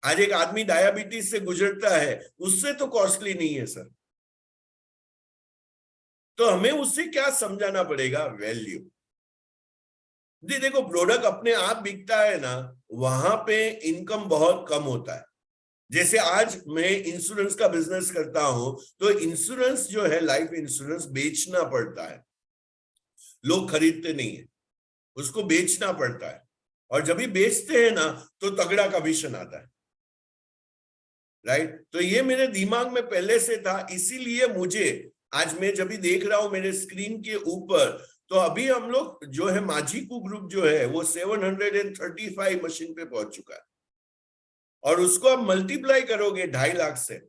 आज एक आदमी डायबिटीज से गुजरता है उससे तो कॉस्टली नहीं है सर। तो हमें उससे क्या समझाना पड़ेगा? वैल्यू। जी देखो, प्रोडक्ट अपने आप बिकता है ना, वहां पे इनकम बहुत कम होता है। जैसे आज मैं इंश्योरेंस का बिजनेस करता हूं, तो इंश्योरेंस जो है, लाइफ इंश्योरेंस बेचना पड़ता है, लोग खरीदते नहीं है, उसको बेचना पड़ता है। और जब भी बेचते हैं ना तो तगड़ा कमीशन आता है, राइट? तो ये मेरे दिमाग में पहले से था, इसीलिए मुझे आज मैं जब भी देख रहा हूं मेरे स्क्रीन के ऊपर, तो अभी हम लोग जो है माजीकू ग्रुप जो है वो 735 मशीन पे पहुंच चुका है। और उसको आप मल्टीप्लाई करोगे 2.5 लाख से,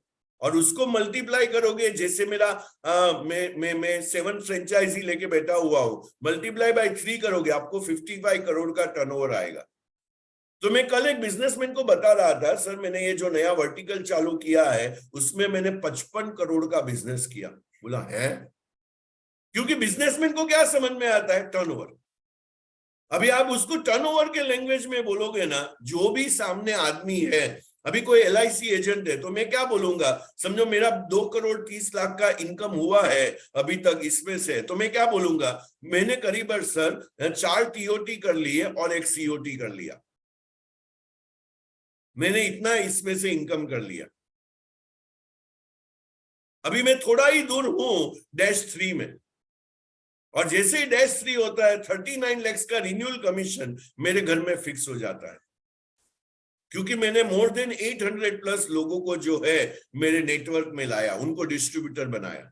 और उसको मल्टीप्लाई करोगे, जैसे मेरा मैं 7 फ्रेंचाइजी लेके बैठा हुआ हूं, मल्टीप्लाई बाय 3 करोगे, आपको 55 करोड़ का टर्नओवर आएगा। तो मैं कल एक बिजनेसमैन को बता रहा था, सर मैंने ये जो नया वर्टिकल चालू किया है उसमें मैंने 55 करोड़ का बिजनेस किया। बोला है? क्योंकि बिजनेसमैन को क्या समझ में आता है? टर्नओवर। अभी आप उसको टर्नओवर के लैंग्वेज में बोलोगे ना, जो भी सामने आदमी है, अभी कोई LIC एजेंट है तो मैं क्या बोलूंगा, समझो मेरा 2 करोड़ 30 लाख का इनकम हुआ है अभी तक इसमें से, तो मैं क्या बोलूंगा, मैंने करीबन सर 4 TOT कर लिए और 1 COT कर लिया, मैंने इतना इसमें से इनकम कर लिया। अभी मैं थोड़ा ही दूर हूं -3 में, और जैसे ही -3 होता है 39 लाख का रिन्यूअल कमीशन मेरे घर में फिक्स हो जाता है, क्योंकि मैंने मोर देन 800 प्लस लोगों को जो है मेरे नेटवर्क में लाया, उनको डिस्ट्रीब्यूटर बनाया।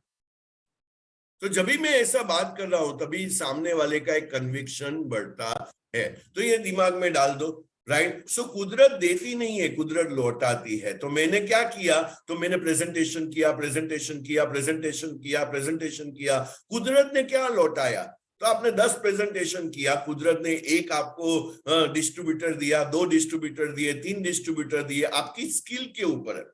तो जब भी मैं ऐसा बात कर रहा हूं तभी सामने वाले का एक कन्विक्शन बढ़ता है। तो ये दिमाग में डाल दो, राइट? सो कुदरत देती नहीं है, कुदरत लौटाती है। तो मैंने क्या किया, तो मैंने प्रेजेंटेशन किया, प्रेजेंटेशन किया, प्रेजेंटेशन किया, प्रेजेंटेशन किया, कुदरत ने क्या लौटाया? तो आपने 10 प्रेजेंटेशन किया, कुदरत ने एक आपको डिस्ट्रीब्यूटर दिया, 2 डिस्ट्रीब्यूटर दिए, 3 डिस्ट्रीब्यूटर दिए, आपकी स्किल के ऊपर है,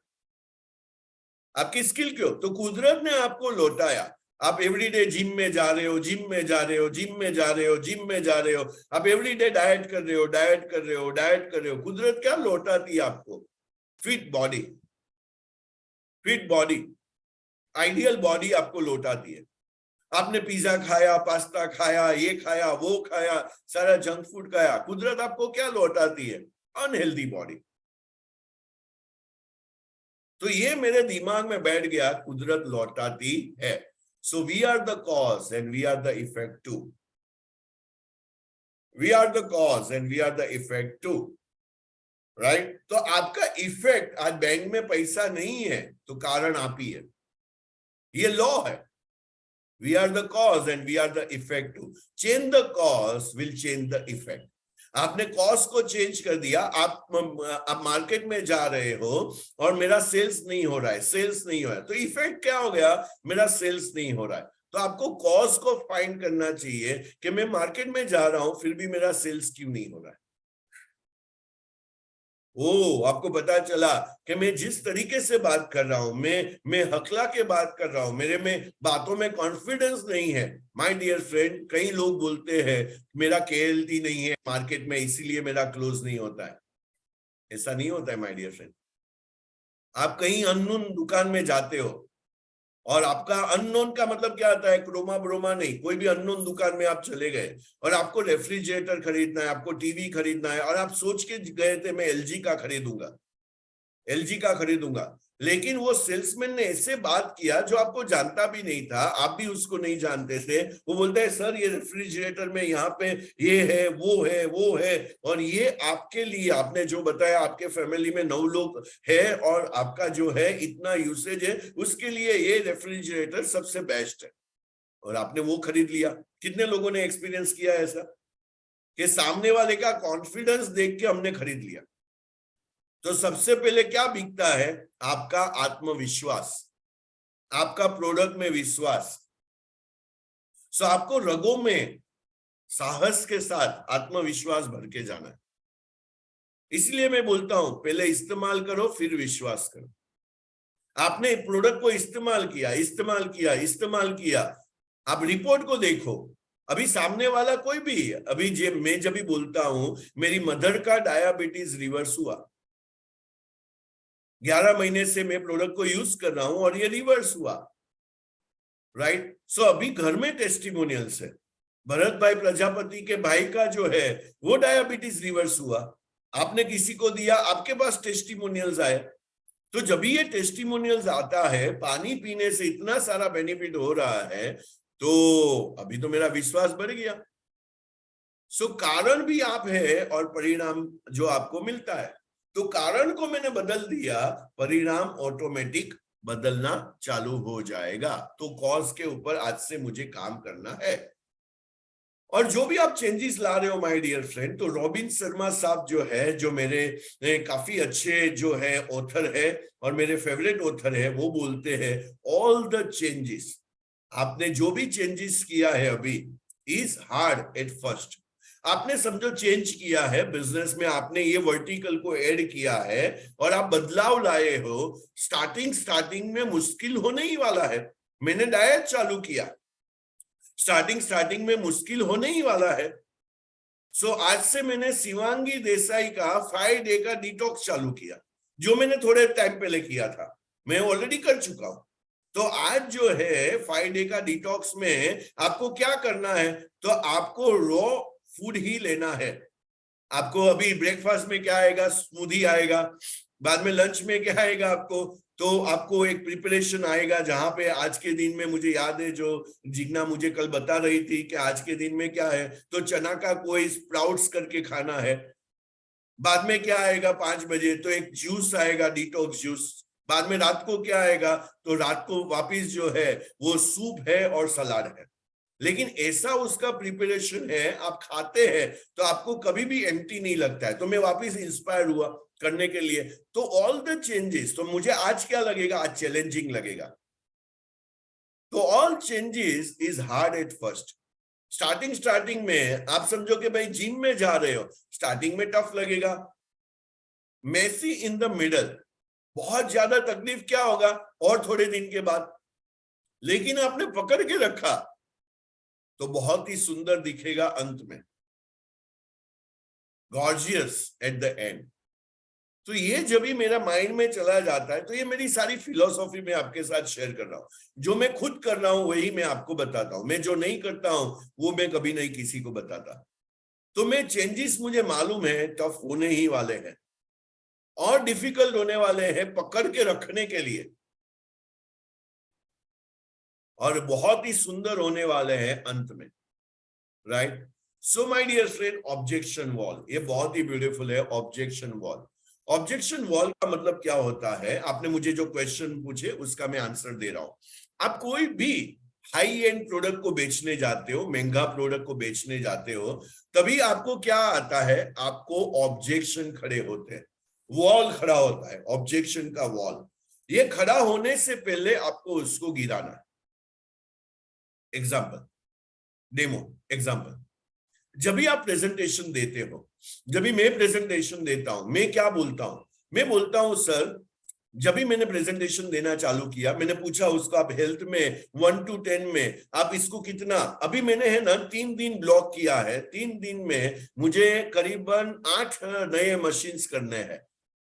आपकी स्किल क्यों? तो कुदरत ने आपको लौटाया। आप एवरीडे जिम में जा रहे हो, जिम में जा रहे हो, जिम में जा रहे हो, जिम में जा रहे हो, आप एवरीडे डाइट कर रहे हो, डाइट कर रहे हो, डाइट कर रहे हो, कुदरत क्या लौटाती है आपको? Fit body, fit body, ideal body आपको लौटाती है। आपने पिज्जा खाया, पास्ता खाया, ये खाया, वो खाया, सारा जंक फूड खाया, कुदरत आपको क्या लौटाती है? Unhealthy body. तो ये मेरे दिमाग में बैठ गया, कुदरत लौटाती है। So we are the cause and we are the effect too. We are the cause and we are the effect too. Right? तो आपका इफेक्ट, आज बैंक में पैसा नहीं है तो कारण आप ही है, ये लॉ है। We are the cause and we are the effect too. Change the cause will change the effect. आपने कॉस्ट को चेंज कर दिया, आप मार्केट में जा रहे हो और मेरा सेल्स नहीं हो रहा है, सेल्स नहीं हो रहा है, तो इफेक्ट क्या हो गया? मेरा सेल्स नहीं हो रहा है। तो आपको कॉज को फाइंड करना चाहिए कि मैं मार्केट में जा रहा हूं फिर भी मेरा सेल्स क्यों नहीं हो रहा है। ओ, आपको पता चला कि मैं जिस तरीके से बात कर रहा हूं, मैं हकला के बात कर रहा हूं, मेरे में बातों में कॉन्फिडेंस नहीं है। माय डियर फ्रेंड, कई लोग बोलते हैं मेरा केएलटी नहीं है मार्केट में, इसीलिए मेरा क्लोज नहीं होता है। ऐसा नहीं होता है माय डियर फ्रेंड। आप कहीं अननोन दुकान में जाते हो, और आपका अननोन का मतलब क्या आता है? क्रोमा ब्रोमा नहीं, कोई भी अननोन दुकान में आप चले गए और आपको रेफ्रिजरेटर खरीदना है, आपको टीवी खरीदना है, और आप सोच के गए थे मैं एलजी का खरीदूंगा, एलजी का खरीदूंगा, लेकिन वो सेल्समैन ने ऐसे बात किया जो आपको जानता भी नहीं था, आप भी उसको नहीं जानते थे। वो बोलता है सर ये रेफ्रिजरेटर में यहाँ पे ये है वो है, और ये आपके लिए, आपने जो बताया आपके फैमिली में 9 लोग है और आपका जो है इतना यूसेज है, उसके लिए ये रेफ्रिजरेटर सबसे बेस्ट है, और आपने वो खरीद लिया। कितने लोगों ने एक्सपीरियंस किया ऐसा कि सामने वाले का कॉन्फिडेंस देख के हमने खरीद लिया? तो सबसे पहले क्या बिकता है? आपका आत्मविश्वास, आपका प्रोडक्ट में विश्वास। सो आपको रगों में साहस के साथ आत्मविश्वास भर के जाना है। इसलिए मैं बोलता हूं पहले इस्तेमाल करो फिर विश्वास करो। आपने प्रोडक्ट को इस्तेमाल किया, आप रिपोर्ट को देखो। अभी सामने वाला कोई भी, अभी मैं जब भी बोलता हूं मेरी मदर का डायबिटीज रिवर्स हुआ, 11 महीने से मैं प्रोडक्ट को यूज कर रहा हूं और ये रिवर्स हुआ, राइट। सो अभी घर में टेस्टिमोनियल्स है। भरत भाई प्रजापति के भाई का जो है वो डायबिटीज रिवर्स हुआ, आपने किसी को दिया, आपके पास टेस्टिमोनियल्स आए। तो जब भी ये टेस्टिमोनियल्स आता है, पानी पीने से इतना सारा बेनिफिट हो रहा है, तो अभी तो मेरा विश्वास बढ़ गया। सो कारण भी आप है और परिणाम जो आपको मिलता है, तो कारण को मैंने बदल दिया, परिणाम ऑटोमेटिक बदलना चालू हो जाएगा। तो कॉज के ऊपर आज से मुझे काम करना है। और जो भी आप चेंजेस ला रहे हो माय डियर फ्रेंड, तो रॉबिन शर्मा साहब जो है, जो मेरे काफी अच्छे जो है ऑथर है और मेरे फेवरेट ऑथर है, वो बोलते हैं ऑल द चेंजेस, आपने जो भी चेंजेस किया है अभी, इज हार्ड एट फर्स्ट। आपने समझो चेंज किया है बिजनेस में, आपने ये वर्टिकल को ऐड किया है और आप बदलाव लाए हो, स्टार्टिंग में मुश्किल होने ही वाला है। मैंने डाइट चालू किया, स्टार्टिंग में मुश्किल होने ही वाला है। सो आज से मैंने शिवांगी देसाई का 5 डे का डिटॉक्स चालू किया, जो मैंने थोड़े टाइम पहले किया था, मैं ऑलरेडी कर चुका हूं। तो आज जो है 5 डे का डिटॉक्स में आपको क्या करना है? तो आपको रॉ फूड ही लेना है। आपको अभी ब्रेकफास्ट में क्या आएगा? स्मूदी आएगा, बाद में लंच में क्या आएगा आपको? तो आपको एक प्रिपरेशन आएगा, जहां पे आज के दिन में, मुझे याद है जो जिग्ना मुझे कल बता रही थी कि आज के दिन में क्या है, तो चना का कोई स्प्राउट्स करके खाना है। बाद में क्या आएगा 5 बजे? तो एक जूस आएगा, डिटॉक्स जूस। बाद में रात को क्या आएगा? तो रात को वापिस जो है वो सूप है और सलाद है। लेकिन ऐसा उसका प्रिपरेशन है, आप खाते हैं तो आपको कभी भी एम्प्टी नहीं लगता है। तो मैं वापस इंस्पायर हुआ करने के लिए। तो ऑल द चेंजेस, तो मुझे आज क्या लगेगा? आज चैलेंजिंग लगेगा। तो all changes is hard at first. Starting में आप समझो कि भाई जिम में जा रहे हो, स्टार्टिंग में टफ लगेगा, मेसी इन द मिडल, बहुत ज्यादा तकलीफ क्या होगा और थोड़े दिन के बाद, लेकिन आपने पकड़ के रखा तो बहुत ही सुंदर दिखेगा अंत में, गॉर्जियस एट द एंड। तो ये जब भी मेरा माइंड में चला जाता है, तो ये मेरी सारी फिलॉसफी में आपके साथ शेयर कर रहा हूं। जो मैं खुद कर रहा हूं वही मैं आपको बताता हूं, मैं जो नहीं करता हूं वो मैं कभी नहीं किसी को बताता। तो मैं चेंजेस मुझे मालूम है टफ होने ही वाले हैं और डिफिकल्ट होने वाले हैं पकड़ के रखने के लिए, और बहुत ही सुंदर होने वाले हैं अंत में, right. So my dear friend, objection wall, ये बहुत ही ब्यूटीफुल है। ऑब्जेक्शन वॉल, ऑब्जेक्शन वॉल का मतलब क्या होता है? आपने मुझे जो क्वेश्चन पूछे उसका मैं आंसर दे रहा हूं। आप कोई भी हाई एंड प्रोडक्ट को बेचने जाते हो, महंगा प्रोडक्ट को बेचने जाते हो, तभी आपको क्या आता है? आपको ऑब्जेक्शन खड़े होते हैं, वॉल खड़ा होता है, ऑब्जेक्शन का वॉल। ये खड़ा होने से पहले आपको उसको गिराना है। एग्जाम्पल, डेमो एग्जाम्पल, जब भी आप प्रेजेंटेशन देते हो, जब भी मैं प्रेजेंटेशन देता हूं, मैं क्या बोलता हूं? मैं बोलता हूं सर, जब भी मैंने प्रेजेंटेशन देना चालू किया, मैंने पूछा उसको, आप हेल्थ में 1 to 10 में आप इसको कितना, अभी मैंने है ना 3 दिन ब्लॉक किया है, 3 दिन में मुझे करीबन 8 नए मशीन्स करने हैं।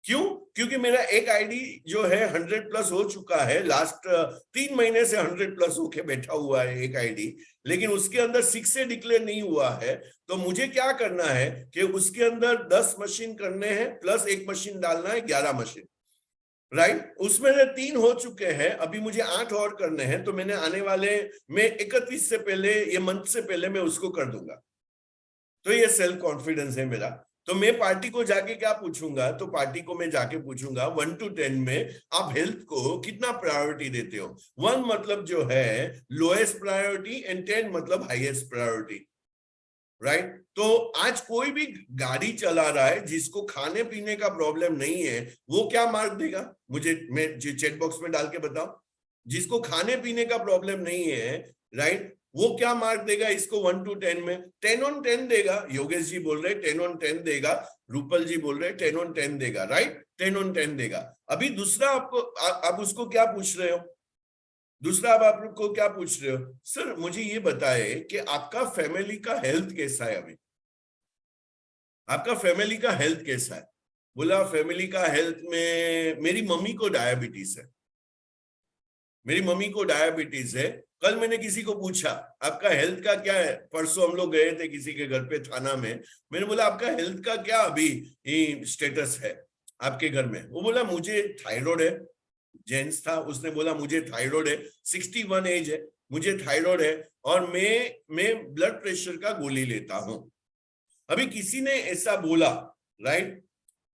क्यों? क्योंकि मेरा एक आईडी जो है 100 प्लस हो चुका है, लास्ट 3 महीने से 100 प्लस होके बैठा हुआ है एक आईडी, लेकिन उसके अंदर 6 से डिक्लेयर नहीं हुआ है। तो मुझे क्या करना है कि उसके अंदर 10 मशीन करने हैं, प्लस एक मशीन डालना है, 11 मशीन, राइट? उसमें से 3 हो चुके हैं, अभी मुझे 8 और करने हैं। तो मैंने आने वाले, मैं 31 से पहले, ये मंथ से पहले मैं उसको कर दूंगा। तो ये सेल्फ कॉन्फिडेंस है मेरा। तो मैं पार्टी को जाके क्या पूछूंगा? तो पार्टी को मैं जाके पूछूंगा 1 to 10 में आप हेल्थ को कितना प्रायोरिटी देते हो? 1 मतलब जो है लोएस्ट प्रायोरिटी एंड 10 मतलब हाईएस्ट प्रायोरिटी, राइट? तो आज कोई भी गाड़ी चला रहा है जिसको खाने पीने का प्रॉब्लम नहीं है, वो क्या मार्क देगा मुझे? मैं चैट बॉक्स में डाल के बताओ। जिसको खाने पीने का प्रॉब्लम नहीं है, राइट, वो क्या मार्क देगा इसको 1 to 10 में? 10 on 10 देगा। योगेश जी बोल रहे 10 on 10 देगा, रूपल जी बोल रहे 10 on 10 देगा, राइट? 10 on 10 देगा। अभी दूसरा आपको, आप उसको क्या पूछ रहे हो? दूसरा अब आप को क्या पूछ रहे हो? सर मुझे ये बताए कि आपका फैमिली का हेल्थ कैसा है अभी? आपका फैमिली का हेल्थ कैसा है? बोला फैमिली का हेल्थ में मेरी मम्मी को डायबिटीज है, मेरी मम्मी को डायबिटीज है। कल मैंने किसी को पूछा आपका हेल्थ का क्या है, परसों हम लोग गए थे किसी के घर पे थाना में, मैंने बोला आपका हेल्थ का क्या अभी स्टेटस है आपके घर में? वो बोला मुझे थायराइड है। जेंट्स था, उसने बोला मुझे थायराइड है, 61 एज है, मुझे थायराइड है और मैं ब्लड प्रेशर का गोली लेता हूं। अभी किसी ने ऐसा बोला, राइट?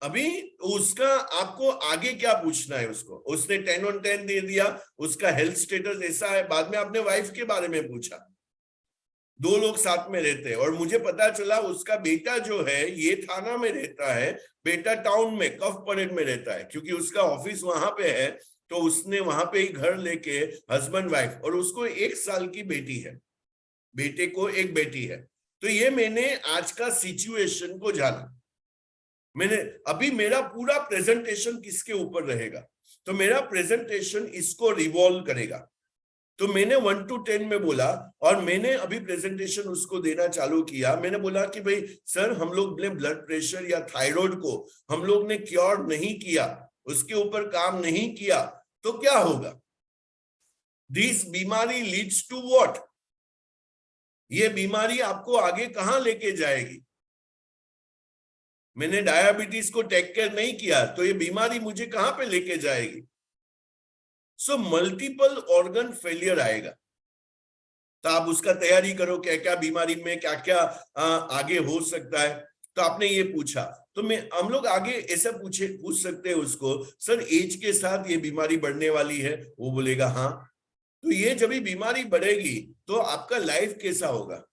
अभी उसका आपको आगे क्या पूछना है उसको? उसने 10 on 10 दे दिया, उसका हेल्थ स्टेटस ऐसा है। बाद में आपने वाइफ के बारे में पूछा, 2 लोग साथ में रहते हैं और मुझे पता चला उसका बेटा जो है ये थाना में रहता है, बेटा टाउन में कफ परेड में रहता है, क्योंकि उसका ऑफिस वहां पे है। तो उसने वहां पे ही घर लेके, हस्बैंड वाइफ, और उसको 1 साल की बेटी है, बेटे को एक बेटी है। तो ये मैंने आज का सिचुएशन को जाना। मैंने अभी मेरा पूरा प्रेजेंटेशन किसके ऊपर रहेगा? तो मेरा प्रेजेंटेशन इसको रिवॉल्व करेगा। तो मैंने 1 to 10 में बोला और मैंने अभी प्रेजेंटेशन उसको देना चालू किया। मैंने बोला कि भाई सर, हम लोग ने ब्लड प्रेशर या थायराइड को हम लोग ने क्योर नहीं किया, उसके ऊपर काम नहीं किया, तो क्या होगा? दिस बीमारी लीड्स टू व्हाट? ये बीमारी आपको आगे कहां लेके जाएगी? मैंने डायबिटीज को टेक केयर नहीं किया तो ये बीमारी मुझे कहां पे लेके जाएगी? सो मल्टीपल ऑर्गन फेलियर आएगा। तो आप उसका तैयारी करो, क्या क्या बीमारी में क्या क्या आगे हो सकता है। तो आपने ये पूछा, तो हम लोग आगे ऐसा पूछ सकते हैं उसको, सर एज के साथ ये बीमारी बढ़ने वाली है? वो बोलेगा हाँ। तो ये जब भी बीमारी बढ़ेगी तो आपका लाइफ कैसा होगा?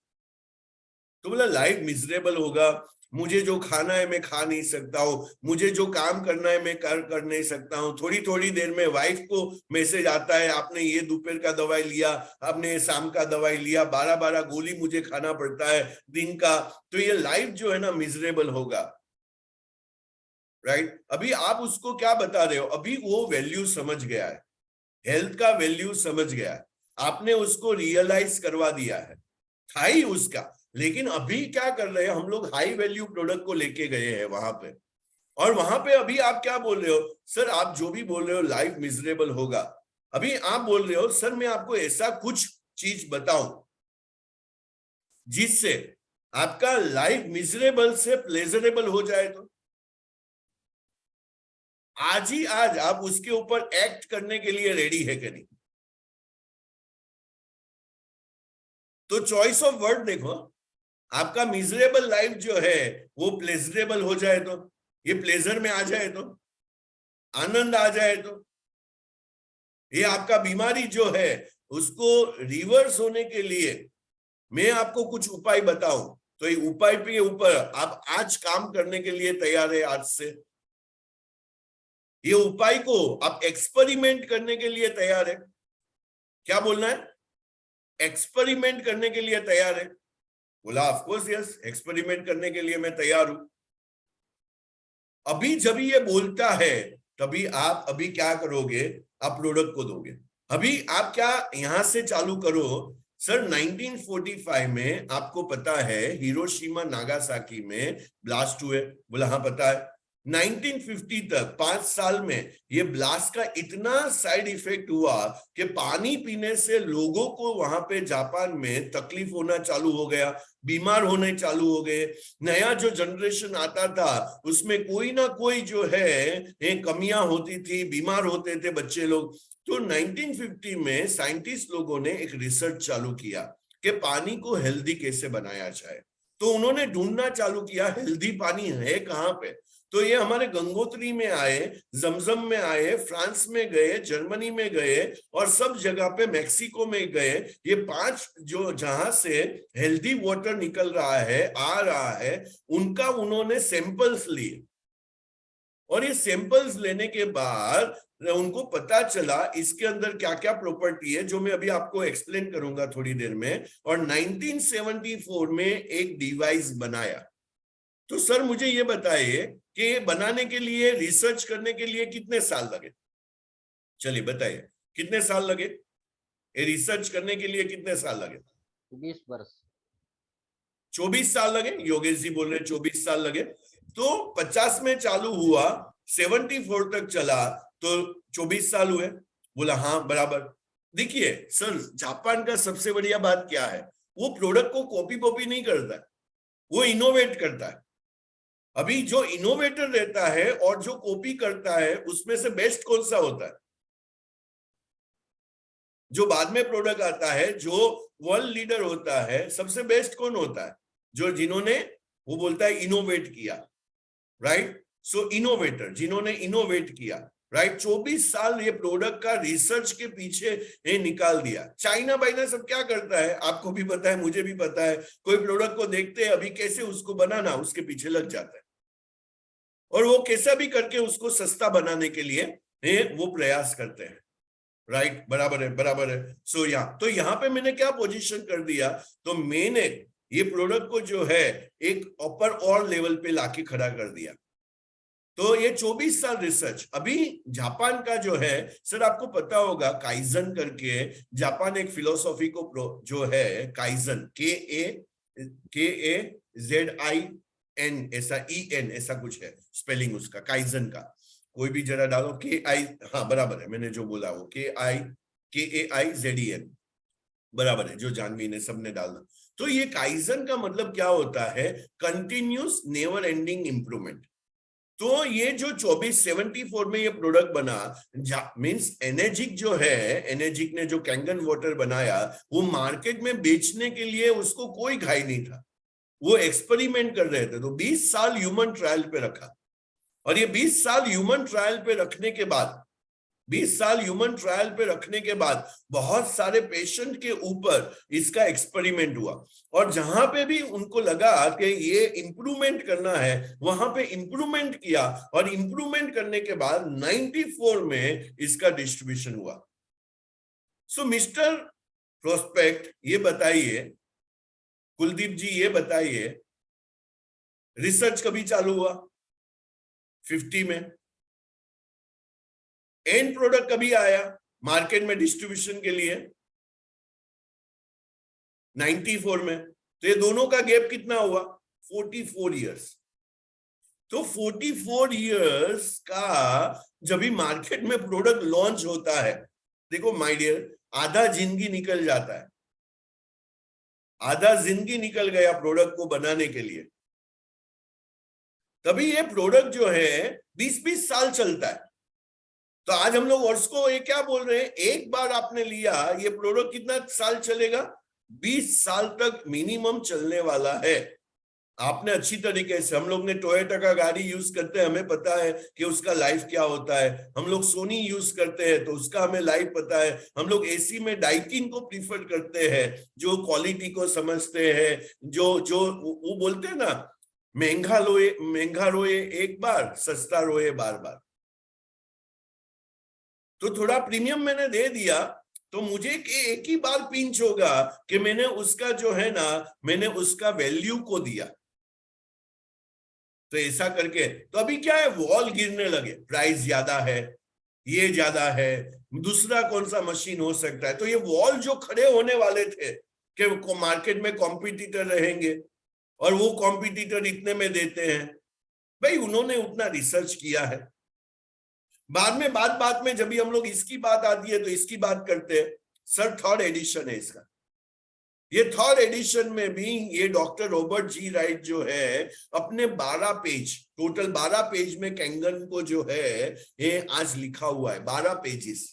तो बोला लाइफ मिजरेबल होगा, मुझे जो खाना है मैं खा नहीं सकता हूँ, मुझे जो काम करना है मैं कर नहीं सकता हूँ। थोड़ी थोड़ी देर में वाइफ को मैसेज आता है, आपने ये दोपहर का दवाई लिया, आपने शाम का दवाई लिया, 12-12 गोली मुझे खाना पड़ता है दिन का। तो ये लाइफ जो है ना मिजरेबल होगा, राइट? अभी आप उसको क्या बता रहे हो? अभी वो वैल्यू समझ गया है, हेल्थ का वैल्यू समझ गया है, आपने उसको रियलाइज करवा दिया है, था ही उसका। लेकिन अभी क्या कर रहे हैं हम लोग? हाई वैल्यू प्रोडक्ट को लेके गए हैं वहां पे, और वहां पे अभी आप क्या बोल रहे हो? सर आप जो भी बोल रहे हो लाइफ मिजरेबल होगा। अभी आप बोल रहे हो सर मैं आपको ऐसा कुछ चीज बताऊं जिससे आपका लाइफ मिजरेबल से प्लेजरेबल हो जाए। तो आज ही आज आप उसके ऊपर एक्ट करने के लिए रेडी है कि नहीं? तो चॉइस ऑफ वर्ड देखो, आपका मिजरेबल लाइफ जो है वो प्लेजरेबल हो जाए, तो ये प्लेजर में आ जाए, तो आनंद आ जाए, तो ये आपका बीमारी जो है उसको रिवर्स होने के लिए मैं आपको कुछ उपाय बताऊं, तो ये उपाय पे ऊपर आप आज काम करने के लिए तैयार है? आज से ये उपाय को आप एक्सपेरिमेंट करने के लिए तैयार है? क्या बोलना है? एक्सपेरिमेंट करने के लिए तैयार है? बोला ऑफ कोर्स यस, एक्सपेरिमेंट करने के लिए मैं तैयार हूं। अभी जब ये बोलता है तभी आप अभी क्या करोगे, आप प्रोडक्ट को दोगे। अभी आप क्या यहां से चालू करो, सर 1945 में आपको पता है हिरोशिमा नागासाकी में ब्लास्ट हुए, बोला हाँ पता है। 1950 तक 5 साल में ये ब्लास्ट का इतना साइड इफेक्ट हुआ कि पानी पीने से लोगों को वहां पे जापान में तकलीफ होना चालू हो गया, बीमार होने चालू हो गए। नया जो जनरेशन आता था उसमें कोई ना कोई जो है कमियां होती थी, बीमार होते थे बच्चे लोग। तो 1950 में साइंटिस्ट लोगों ने एक रिसर्च चालू किया कि पानी को हेल्दी कैसे बनाया जाए। तो उन्होंने ढूंढना चालू किया हेल्दी पानी है कहाँ पे। तो ये हमारे गंगोत्री में आए, जमजम में आए, फ्रांस में गए, जर्मनी में गए और सब जगह पे, मैक्सिको में गए। ये 5 जो जहां से हेल्दी वाटर निकल रहा है, आ रहा है, उनका उन्होंने सैंपल्स लिए। और ये सैंपल्स लेने के बाद उनको पता चला इसके अंदर क्या क्या प्रॉपर्टी है, जो मैं अभी आपको एक्सप्लेन करूंगा थोड़ी देर में। और 1974 में एक डिवाइस बनाया। तो सर मुझे ये बताइए कि ये बनाने के लिए, रिसर्च करने के लिए कितने साल लगे? चलिए बताइए कितने साल लगे, ये रिसर्च करने के लिए कितने साल लगे? 20 वर्ष। 24 साल लगे। योगेश जी बोल रहे 24 साल लगे। तो 50 में चालू हुआ, 74 तक चला, तो 24 साल हुए। बोला हाँ बराबर। देखिए सर, जापान का सबसे बढ़िया बात क्या है, वो प्रोडक्ट को कॉपी नहीं करता है, वो इनोवेट करता है। अभी जो इनोवेटर रहता है और जो कॉपी करता है, उसमें से बेस्ट कौन सा होता है? जो बाद में प्रोडक्ट आता है, जो वर्ल्ड लीडर होता है, सबसे बेस्ट कौन होता है? जो जिन्होंने, वो बोलता है इनोवेट किया, राइट। सो इनोवेटर, जिन्होंने इनोवेट किया, राइट। 24 साल ये प्रोडक्ट का रिसर्च के पीछे ये निकाल दिया। चाइना बाइना सब क्या करता है, आपको भी पता है, मुझे भी पता है। कोई प्रोडक्ट को देखते हैं अभी कैसे उसको बनाना, उसके पीछे लग जाता है और वो कैसा भी करके उसको सस्ता बनाने के लिए वो प्रयास करते हैं, राइट। बराबर है, बराबर है। सो तो यहाँ पे मैंने क्या पोजीशन कर दिया, तो मैंने ये प्रोडक्ट को जो है एक अपर और लेवल पे लाके खड़ा कर दिया। तो ये 24 साल रिसर्च। अभी जापान का जो है, सर आपको पता होगा काइजन करके, जापान एक फिलोसॉफी को जो है काइजन, KAZIN, ऐसा EN ऐसा कुछ है स्पेलिंग उसका, काइजन का। कोई भी जरा डालो KI, हाँ बराबर है, मैंने जो बोला वो KAIZEN बराबर है, जो जानवी ने सबने डालना। तो ये काइजन का मतलब क्या होता है, कंटिन्यूस नेवर एंडिंग इंप्रूवमेंट। तो ये जो 74 में ये प्रोडक्ट बना, मींस एनर्जिक जो है, एनर्जिक ने जो कैंगन वाटर बनाया, वो मार्केट में बेचने के लिए उसको कोई घाई नहीं था, वो एक्सपेरिमेंट कर रहे थे। तो 20 साल ह्यूमन ट्रायल पे रखा, और ये 20 साल ह्यूमन ट्रायल पे रखने के बाद, 20 साल ह्यूमन ट्रायल पे रखने के बाद बहुत सारे पेशेंट के ऊपर इसका एक्सपेरिमेंट हुआ। और जहां पे भी उनको लगा कि ये इंप्रूवमेंट करना है, वहां पे इंप्रूवमेंट किया, और इंप्रूवमेंट करने के बाद 94 में इसका डिस्ट्रीब्यूशन हुआ। सो मिस्टर प्रोस्पेक्ट, ये बताइए, कुलदीप जी ये बताइए, रिसर्च कभी चालू हुआ? 50 में। एंड प्रोडक्ट कभी आया मार्केट में डिस्ट्रीब्यूशन के लिए? 94 में। तो ये दोनों का गैप कितना हुआ? 44 इयर्स। तो 44 इयर्स का जब भी मार्केट में प्रोडक्ट लॉन्च होता है, देखो माय डियर, आधा जिंदगी निकल जाता है, आधा जिंदगी निकल गया प्रोडक्ट को बनाने के लिए। तभी ये प्रोडक्ट जो है 20-20 साल चलता है। तो आज हम लोग उसको ये क्या बोल रहे हैं, एक बार आपने लिया ये प्रोडक्ट कितना साल चलेगा? 20 साल तक मिनिमम चलने वाला है। आपने अच्छी तरीके से, हम लोग ने टोयोटा का गाड़ी यूज करते हैं, हमें पता है कि उसका लाइफ क्या होता है। हम लोग सोनी यूज करते हैं तो उसका हमें लाइफ पता है। हम लोग एसी में डाइकिन को प्रीफर करते हैं, जो क्वालिटी को समझते हैं, जो जो वो बोलते हैं ना, महंगा रोए एक बार, सस्ता रोए बार बार। तो थोड़ा प्रीमियम मैंने दे दिया, तो मुझे एक ही बार पिंच होगा कि मैंने उसका जो है ना, मैंने उसका वैल्यू को दिया। तो ऐसा करके तो अभी क्या है, वॉल गिरने लगे, प्राइस ज्यादा है, ये ज्यादा है, दूसरा कौन सा मशीन हो सकता है। तो ये वॉल जो खड़े होने वाले थे कि मार्केट में कॉम्पिटिटर रहेंगे और वो कॉम्पिटिटर इतने में देते हैं, भाई उन्होंने उतना रिसर्च किया है। बाद में बात में जब भी हम लोग इसकी बात आती है तो इसकी बात करते हैं, सर थर्ड एडिशन है इसका। ये थर्ड एडिशन में भी ये डॉक्टर रॉबर्ट जी राइट जो है अपने 12 पेज, टोटल 12 पेज में कैंगन को जो है ये आज लिखा हुआ है, 12 पेजेस।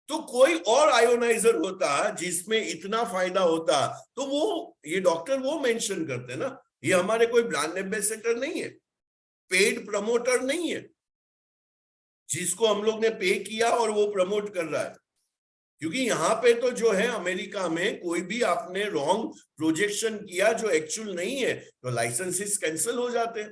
तो कोई और आयोनाइजर होता जिसमें इतना फायदा होता तो वो ये डॉक्टर वो मेंशन करते ना। ये हमारे कोई ब्रांड एम्बेसडर नहीं है, पेड प्रमोटर नहीं है जिसको हम लोग ने पे किया और वो प्रमोट कर रहा है। क्योंकि यहाँ पे तो जो है अमेरिका में कोई भी आपने रॉन्ग प्रोजेक्शन किया जो एक्चुअल नहीं है तो लाइसेंसेस कैंसिल हो जाते हैं।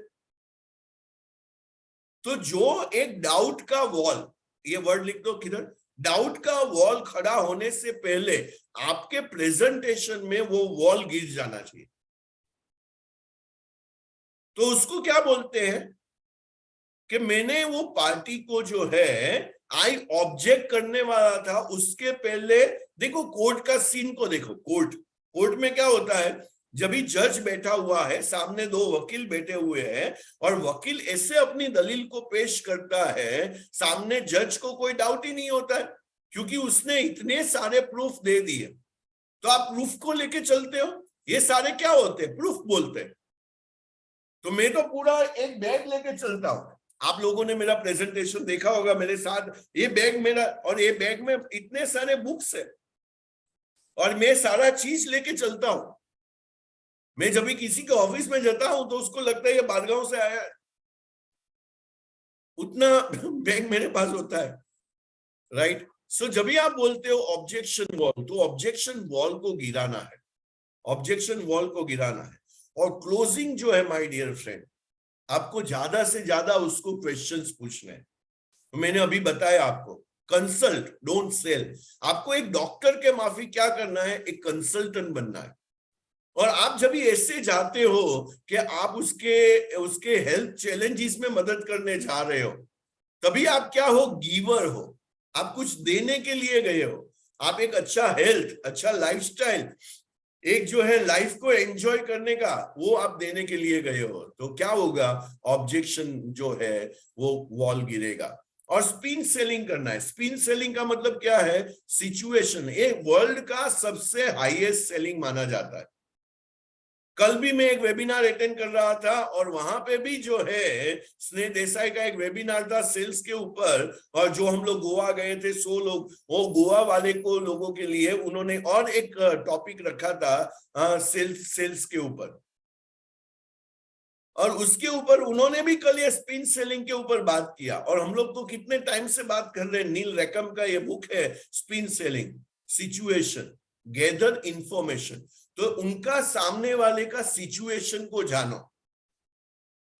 तो जो एक डाउट का वॉल, ये वर्ड लिख दो किधर, डाउट का वॉल खड़ा होने से पहले आपके प्रेजेंटेशन में वो वॉल गिर जाना चाहिए। तो उसको क्या बोलते हैं कि मैंने वो पार्टी को जो है आई ऑब्जेक्ट करने वाला था उसके पहले, देखो कोर्ट का सीन को देखो। कोर्ट में क्या होता है, जब भी जज बैठा हुआ है, सामने दो वकील बैठे हुए हैं और वकील ऐसे अपनी दलील को पेश करता है, सामने जज को कोई डाउट ही नहीं होता है क्योंकि उसने इतने सारे प्रूफ दे दिए। तो आप प्रूफ को लेके चलते हो, ये सारे क्या होते हैं, प्रूफ बोलते हैं। तो मैं तो पूरा एक बैग लेके चलता हूं। आप लोगों ने मेरा प्रेजेंटेशन देखा होगा मेरे साथ, ये बैग मेरा, और ये बैग में इतने सारे बुक्स है और मैं सारा चीज लेके चलता हूं। मैं जब भी किसी के ऑफिस में जाता हूं तो उसको लगता है ये बारगांव से आया है, उतना बैग मेरे पास होता है, राइट। सो जब भी आप बोलते हो ऑब्जेक्शन वॉल, तो ऑब्जेक्शन वॉल को गिराना है, ऑब्जेक्शन वॉल को गिराना है। और क्लोजिंग जो है माय डियर फ्रेंड, आपको ज्यादा से ज्यादा उसको क्वेश्चंस पूछने हैं। तो मैंने अभी बताया आपको, कंसल्ट डोंट सेल। आपको एक डॉक्टर के माफी क्या करना है, एक कंसल्टेंट बनना है। और आप जब भी ऐसे जाते हो कि आप उसके हेल्थ चैलेंजेस में मदद करने जा रहे हो, तभी आप क्या हो, गिवर हो। आप कुछ देने के लिए गए हो, आप एक अच्छा हेल्थ, अच्छा लाइफस्टाइल, एक जो है लाइफ को एंजॉय करने का, वो आप देने के लिए गए हो। तो क्या होगा, ऑब्जेक्शन जो है वो वॉल गिरेगा। और स्पिन सेलिंग करना है। स्पिन सेलिंग का मतलब क्या है, सिचुएशन। ये वर्ल्ड का सबसे हाईएस्ट सेलिंग माना जाता है। कल भी मैं एक वेबिनार अटेंड कर रहा था और वहां पे भी जो है स्नेह देसाई का एक वेबिनार था सेल्स के ऊपर, और जो हम लोग गोवा गए थे 100 लोग, वो गोवा वाले को लोगों के लिए उन्होंने और एक टॉपिक रखा था सेल्स के ऊपर, और उसके ऊपर उन्होंने भी कल ये स्पिन सेलिंग के ऊपर बात किया। और हम लोग तो कितने टाइम से बात कर रहे हैं, नील रैकम का ये बुक है spin selling, situation, gather information. तो उनका सामने वाले का सिचुएशन को जानो,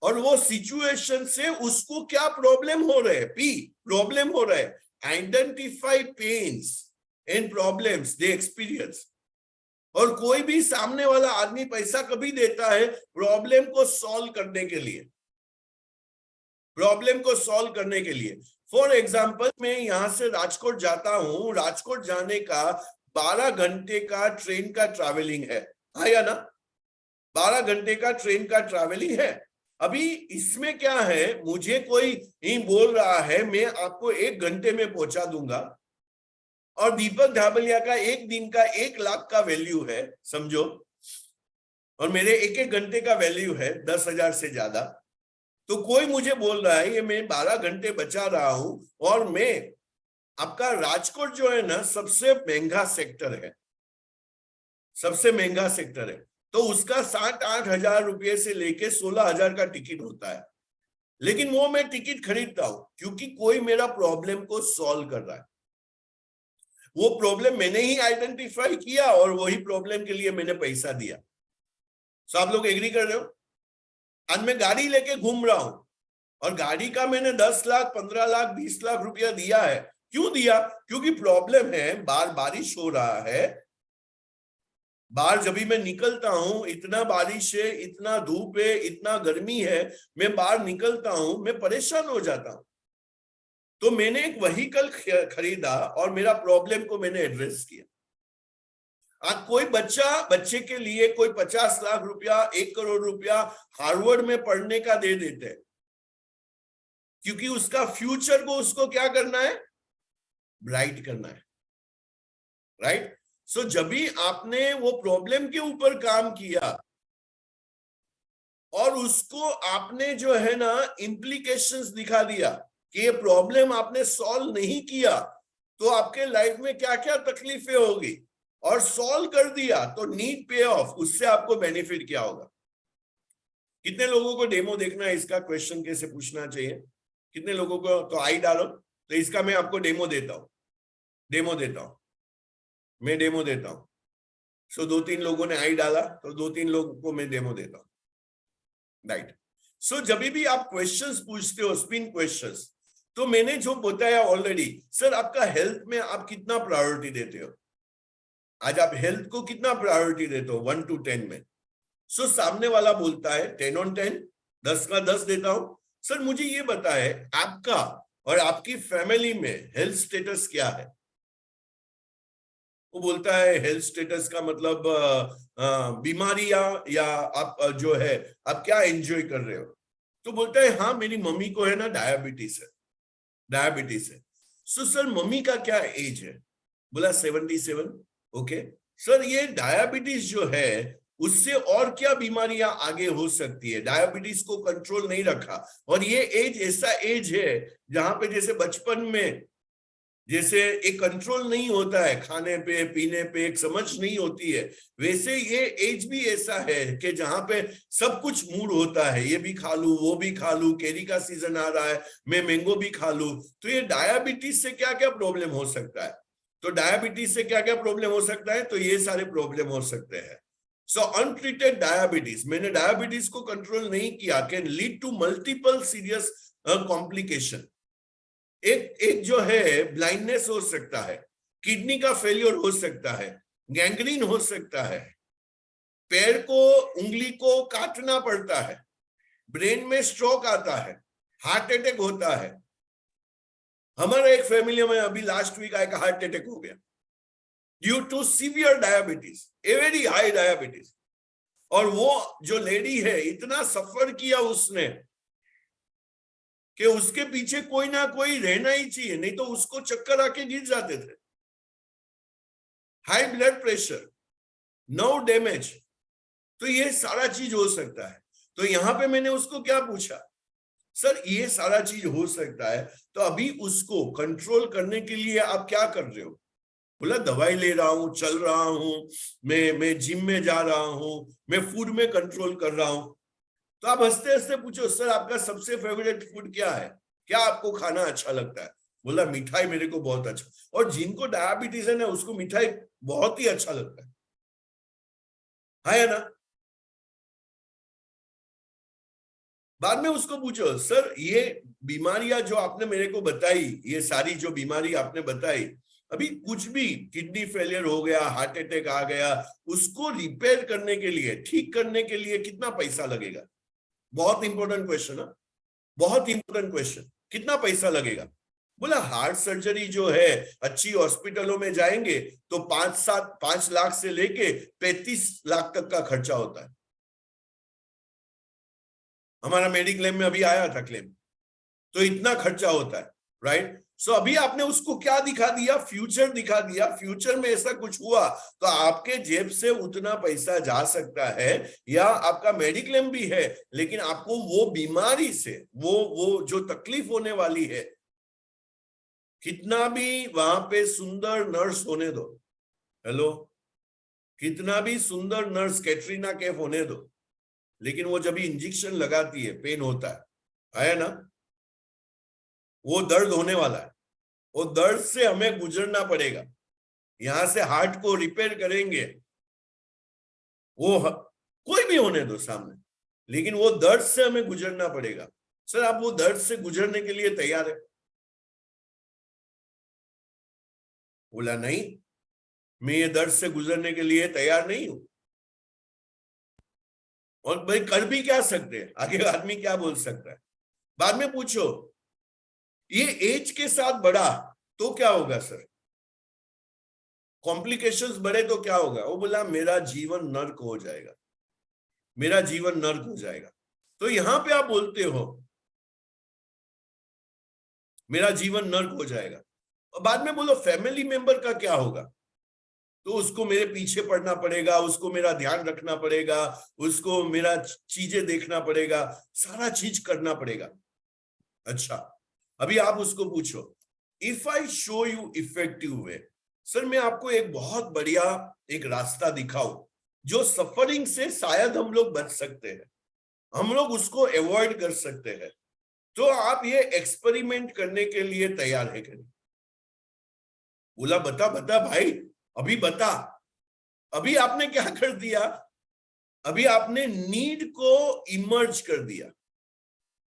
और वो सिचुएशन से उसको क्या प्रॉब्लम हो रहे, प्रॉब्लम हो रहा है, identify pains and problems they experience. और कोई भी सामने वाला आदमी पैसा कभी देता है प्रॉब्लम को सॉल्व करने के लिए, प्रॉब्लम को सॉल्व करने के लिए। फॉर एग्जाम्पल, मैं यहां से राजकोट जाता हूं, राजकोट जाने का 12 घंटे का ट्रेन का ट्रैवलिंग है या ना, 12 घंटे का ट्रेन का ट्रैवलिंग है। अभी इसमें क्या है, मुझे कोई नहीं बोल रहा है मैं आपको 1 घंटे में पहुंचा दूंगा, और दीपक धाबलिया का एक दिन का 1 लाख का वैल्यू है, समझो, और मेरे 1-1 घंटे का वैल्यू है 10,000 से ज्यादा। तो कोई मुझे बोल रहा है ये मैं 12 घंटे बचा रहा हूं, और मैं आपका राजकोट जो है ना सबसे महंगा सेक्टर है, सबसे महंगा सेक्टर है। तो उसका 7-8 हजार रुपये से लेके 16,000 का टिकट होता है। लेकिन वो मैं टिकट खरीदता हूं क्योंकि कोई मेरा प्रॉब्लम को सॉल्व कर रहा है। वो प्रॉब्लम मैंने ही आइडेंटिफाई किया और वही प्रॉब्लम के लिए मैंने पैसा दिया। तो आप लोग एग्री कर रहे हो? आज मैं गाड़ी लेके घूम रहा हूं और गाड़ी का मैंने 10 लाख, 15 लाख, 20 लाख रुपया दिया है, क्यों दिया? क्योंकि प्रॉब्लम है, बाहर बारिश हो रहा है, बाहर जब भी मैं निकलता हूं, इतना बारिश है, इतना धूप है, इतना गर्मी है, मैं बाहर निकलता हूं, मैं परेशान हो जाता हूं। तो मैंने एक व्हीकल खरीदा और मेरा प्रॉब्लम को मैंने एड्रेस किया। आज कोई बच्चे के लिए कोई 50 लाख रुपया, 1 करोड़ रुपया हार्वर्ड में पढ़ने का दे देते हैं, क्योंकि उसका फ्यूचर को उसको क्या करना है? ब्राइट करना है, राइट? सो जब भी आपने वो प्रॉब्लम के ऊपर काम किया और उसको आपने जो है ना इम्प्लीकेशंस दिखा दिया कि ये प्रॉब्लम आपने सॉल्व नहीं किया तो आपके लाइफ में क्या क्या तकलीफें होगी, और सॉल्व कर दिया तो नीड पे ऑफ, उससे आपको बेनिफिट क्या होगा? कितने लोगों को डेमो देखना है इसका? क्वेश्चन कैसे पूछना चाहिए? कितने लोगों को? तो आई डालो, तो इसका मैं आपको डेमो देता हूं, डेमो देता हूं, मैं डेमो देता हूं। सो 2-3 लोगों ने आई डाला, तो 2-3 लोगों को मैं डेमो देता हूं, राइट? सो जब भी आप क्वेश्चंस पूछते हो, स्पिन क्वेश्चंस, तो मैंने जो बताया ऑलरेडी, सर आपका हेल्थ में आप कितना प्रायोरिटी देते हो? आज आप हेल्थ को कितना प्रायोरिटी देते हो 1 to 10 में? सो सामने वाला बोलता है 10 on 10, 10 का 10 देता हूं। सर मुझे ये बताए आपका और आपकी फैमिली में हेल्थ स्टेटस क्या है? वो बोलता है हेल्थ स्टेटस का मतलब बीमारियां, या आप जो है आप क्या एंजॉय कर रहे हो? तो बोलता है हाँ मेरी मम्मी को है ना डायबिटीज है, डायबिटीज है। सो सर मम्मी का क्या एज है? बोला 77। ओके सर, ये डायबिटीज जो है उससे और क्या बीमारियां आगे हो सकती है? डायबिटीज को कंट्रोल नहीं रखा, और ये एज ऐसा एज है जहां पे जैसे बचपन में जैसे एक कंट्रोल नहीं होता है खाने पे पीने पे, एक समझ नहीं होती है, वैसे ये एज भी ऐसा है कि जहां पे सब कुछ मूड होता है, ये भी खा लूं, वो भी खा लूं, कैरी का सीजन आ रहा है, मैं मैंगो भी खा लूं। तो ये डायबिटीज से क्या क्या प्रॉब्लम हो सकता है? तो डायबिटीज से क्या क्या प्रॉब्लम हो सकता है? तो ये सारे प्रॉब्लम हो सकते हैं। सो अनट्रीटेड डायबिटीज, मैंने डायबिटीज को कंट्रोल नहीं किया, can lead to multiple serious complication. एक जो है ब्लाइंडनेस हो सकता है, किडनी का फेलियर हो सकता है, गैंग्रीन हो सकता है, पैर को उंगली को काटना पड़ता है, ब्रेन में स्ट्रोक आता है, हार्ट अटैक होता है। हमारे एक फैमिली में अभी लास्ट वीक एक हार्ट अटैक हो गया due to severe diabetes, a very high diabetes. और वो जो लेडी है इतना सफर किया उसने कि उसके पीछे कोई ना कोई रहना ही चाहिए, नहीं तो उसको चक्कर आके गिर जाते थे। High blood pressure, nerve damage, तो ये सारा चीज हो सकता है। तो यहां पे मैंने उसको क्या पूछा, सर ये सारा चीज हो सकता है, तो अभी उसको कंट्रोल करने के लिए आप क्या कर रहे हो? बोला दवाई ले रहा हूं, चल रहा हूं, मैं जिम में जा रहा हूं, मैं फूड में कंट्रोल कर रहा हूं। तो आप हंसते हंसते पूछो सर आपका सबसे फेवरेट फूड क्या है, क्या आपको खाना अच्छा लगता है? बोला मिठाई मेरे को बहुत अच्छा, और जिनको डायबिटीज है ना उसको मिठाई बहुत ही अच्छा लगता है ना? बाद में उसको पूछो सर ये बीमारियां जो आपने मेरे को बताई, ये सारी जो बीमारी आपने बताई, अभी कुछ भी किडनी फेलियर हो गया, हार्ट अटैक आ गया, उसको रिपेयर करने के लिए, ठीक करने के लिए कितना पैसा लगेगा? बहुत इंपॉर्टेंट क्वेश्चन है, बहुत इंपॉर्टेंट क्वेश्चन, कितना पैसा लगेगा? बोला हार्ट सर्जरी जो है अच्छी हॉस्पिटलों में जाएंगे तो 5 लाख से लेके 35 लाख तक का खर्चा होता है। हमारा मेडिक्लेम में अभी आया था क्लेम, तो इतना खर्चा होता है, राइट? सो अभी आपने उसको क्या दिखा दिया? फ्यूचर दिखा दिया। फ्यूचर में ऐसा कुछ हुआ तो आपके जेब से उतना पैसा जा सकता है, या आपका मेडिक्लेम भी है लेकिन आपको वो बीमारी से वो जो तकलीफ होने वाली है, कितना भी वहां पे सुंदर नर्स होने दो, हेलो, कितना भी सुंदर नर्स कैटरीना कैफ होने दो, लेकिन वो जब इंजेक्शन लगाती है पेन होता है ना? वो दर्द होने वाला है, वो दर्द से हमें गुजरना पड़ेगा। यहां से हार्ट को रिपेयर करेंगे, वो कोई भी होने दो सामने, लेकिन वो दर्द से हमें गुजरना पड़ेगा। सर आप वो दर्द से गुजरने के लिए तैयार है? बोला नहीं, मैं ये दर्द से गुजरने के लिए तैयार नहीं हूं। और भाई कर भी क्या सकते हैं, आगे आदमी क्या बोल सकता है। बाद में पूछो ये एज के साथ बढ़ा तो क्या होगा सर, कॉम्प्लिकेशंस बढ़े तो क्या होगा। वो बोला मेरा जीवन नर्क हो जाएगा, मेरा जीवन नर्क हो जाएगा। तो यहां पे आप बोलते हो मेरा जीवन नर्क हो जाएगा, और बाद में बोलो फैमिली मेंबर का क्या होगा, तो उसको मेरे पीछे पड़ना पड़ेगा, उसको मेरा ध्यान रखना पड़ेगा, उसको मेरा चीजें देखना पड़ेगा, सारा चीज करना पड़ेगा। अच्छा, अभी आप उसको पूछो if I show you effective way, sir मैं आपको एक बहुत बढ़िया एक रास्ता दिखाऊं जो सफरिंग से शायद हम लोग बच सकते हैं, हम लोग उसको अवॉइड कर सकते हैं, तो आप ये एक्सपेरिमेंट करने के लिए तैयार है क्या। बोला बता बता भाई, अभी बता। अभी आपने क्या कर दिया, अभी आपने नीड को इमर्ज कर दिया,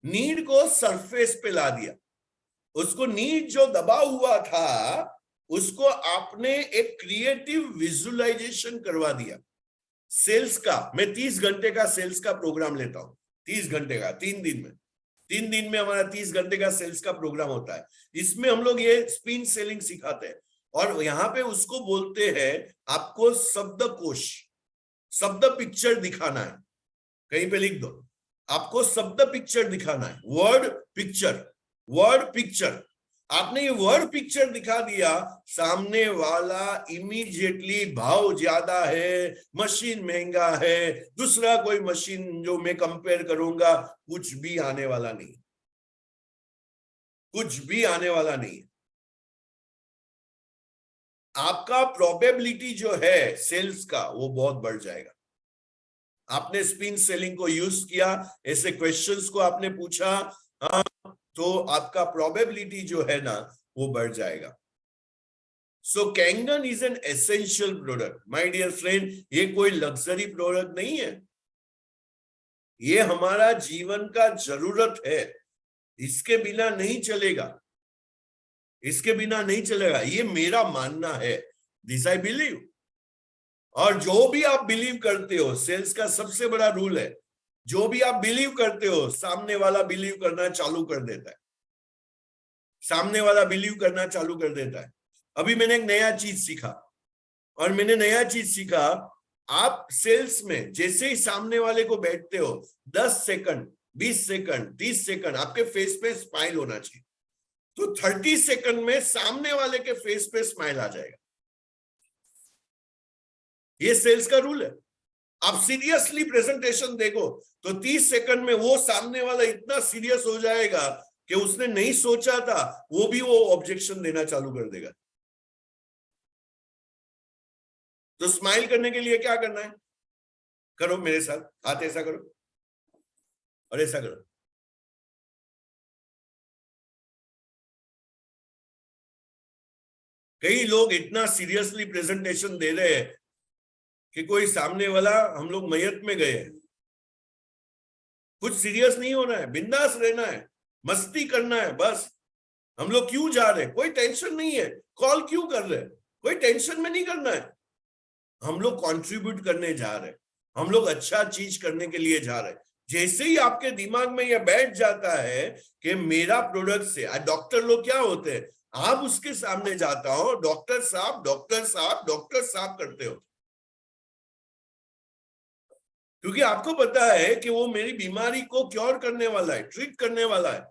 नीड को सरफेस पे ला दिया, उसको नीड जो दबा हुआ था उसको आपने एक क्रिएटिव विजुअलाइजेशन करवा दिया। सेल्स का मैं 30 घंटे का सेल्स का प्रोग्राम लेता हूं, 30 घंटे का, 3 दिन में हमारा 30 घंटे का सेल्स का प्रोग्राम होता है। इसमें हम लोग ये स्पिन सेलिंग सिखाते हैं, और यहां पे उसको बोलते हैं आपको शब्दकोश, शब्द पिक्चर दिखाना है, कहीं पे लिख दो, आपको शब्द पिक्चर दिखाना है, वर्ड पिक्चर, वर्ड पिक्चर। आपने ये वर्ड पिक्चर दिखा दिया, सामने वाला इमीडिएटली भाव ज्यादा है, मशीन महंगा है, दूसरा कोई मशीन जो मैं कंपेयर करूंगा, कुछ भी आने वाला नहीं, कुछ भी आने वाला नहीं। आपका प्रोबेबिलिटी जो है सेल्स का वो बहुत बढ़ जाएगा। आपने स्पिन सेलिंग को यूज किया, ऐसे क्वेश्चंस को आपने पूछा, तो आपका प्रोबेबिलिटी जो है ना वो बढ़ जाएगा। So Kangen is an essential product my dear friend, ये कोई लग्जरी प्रोडक्ट नहीं है, ये हमारा जीवन का जरूरत है, इसके बिना नहीं चलेगा, इसके बिना नहीं चलेगा, ये मेरा मानना है, दिस आई बिलीव। और जो भी आप बिलीव करते हो, सेल्स का सबसे बड़ा रूल है, जो भी आप बिलीव करते हो सामने वाला बिलीव करना चालू कर देता है, सामने वाला बिलीव करना चालू कर देता है। अभी मैंने एक नया चीज सीखा, और मैंने नया चीज सीखा, आप सेल्स में जैसे ही सामने वाले को बैठते हो 10 सेकंड 20 सेकंड 30 सेकंड आपके फेस पे स्माइल होना चाहिए, तो 30 सेकंड में सामने वाले के फेस पे स्माइल आ जाएगा। ये सेल्स का रूल है। आप सीरियसली प्रेजेंटेशन देखो तो 30 सेकंड में वो सामने वाला इतना सीरियस हो जाएगा कि उसने नहीं सोचा था वो भी वो ऑब्जेक्शन देना चालू कर देगा। तो स्माइल करने के लिए क्या करना है, करो मेरे साथ, हाथ ऐसा करो और ऐसा करो। कई लोग इतना सीरियसली प्रेजेंटेशन दे रहे हैं कि कोई सामने वाला, हम लोग मैयत में गए हैं। कुछ सीरियस नहीं होना है, बिंदास रहना है, मस्ती करना है बस। हम लोग क्यों जा रहे हैं, कोई टेंशन नहीं है, कॉल क्यों कर रहे हैं, कोई टेंशन में नहीं करना है। हम लोग कंट्रीब्यूट करने जा रहे हैं, हम लोग अच्छा चीज करने के लिए जा रहे हैं। जैसे ही आपके दिमाग में यह बैठ जाता है कि मेरा प्रोडक्ट से, डॉक्टर लोग क्या होते हैं, आप उसके सामने जाता हो, डॉक्टर साहब डॉक्टर साहब डॉक्टर साहब करते हो, क्योंकि आपको पता है कि वो मेरी बीमारी को क्योर करने वाला है, ट्रीट करने वाला है,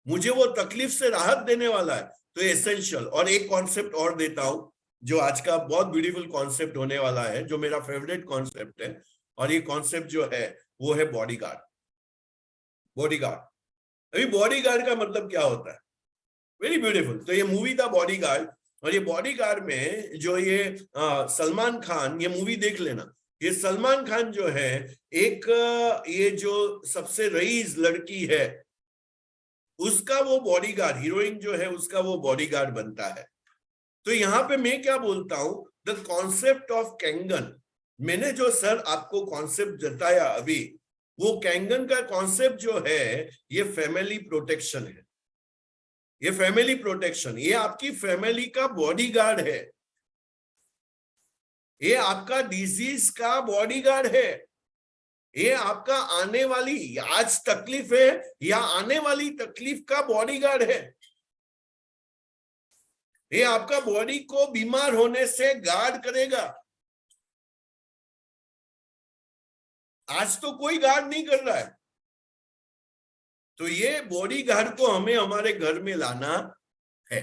मुझे वो तकलीफ से राहत देने वाला है। तो एसेंशियल। और एक कॉन्सेप्ट और देता हूं जो आज का बहुत ब्यूटीफुल कॉन्सेप्ट होने वाला है, जो मेरा फेवरेट कॉन्सेप्ट है, और ये कॉन्सेप्ट जो है वो है बॉडीगार्ड। बॉडीगार्ड, अभी बॉडीगार्ड का मतलब क्या होता है, वेरी ब्यूटीफुल। तो ये मूवी था बॉडीगार्ड, और ये बॉडीगार्ड में जो ये सलमान खान, ये मूवी देख लेना, ये सलमान खान जो है एक ये जो सबसे रईस लड़की है उसका वो बॉडीगार्ड, हीरोइन जो है उसका वो बॉडीगार्ड बनता है। तो यहां पे मैं क्या बोलता हूं, द कॉन्सेप्ट ऑफ कैंगन, मैंने जो सर आपको कॉन्सेप्ट जताया अभी, वो कैंगन का कॉन्सेप्ट जो है ये फैमिली प्रोटेक्शन है। ये फैमिली प्रोटेक्शन, ये आपकी फैमिली का बॉडीगार्ड है, ये आपका डिजीज का बॉडीगार्ड है, ये आपका आने वाली आज तकलीफ है या आने वाली तकलीफ का बॉडीगार्ड है। ये आपका बॉडी को बीमार होने से गार्ड करेगा। आज तो कोई गार्ड नहीं कर रहा है, तो ये बॉडी गार्ड को हमें हमारे घर में लाना है,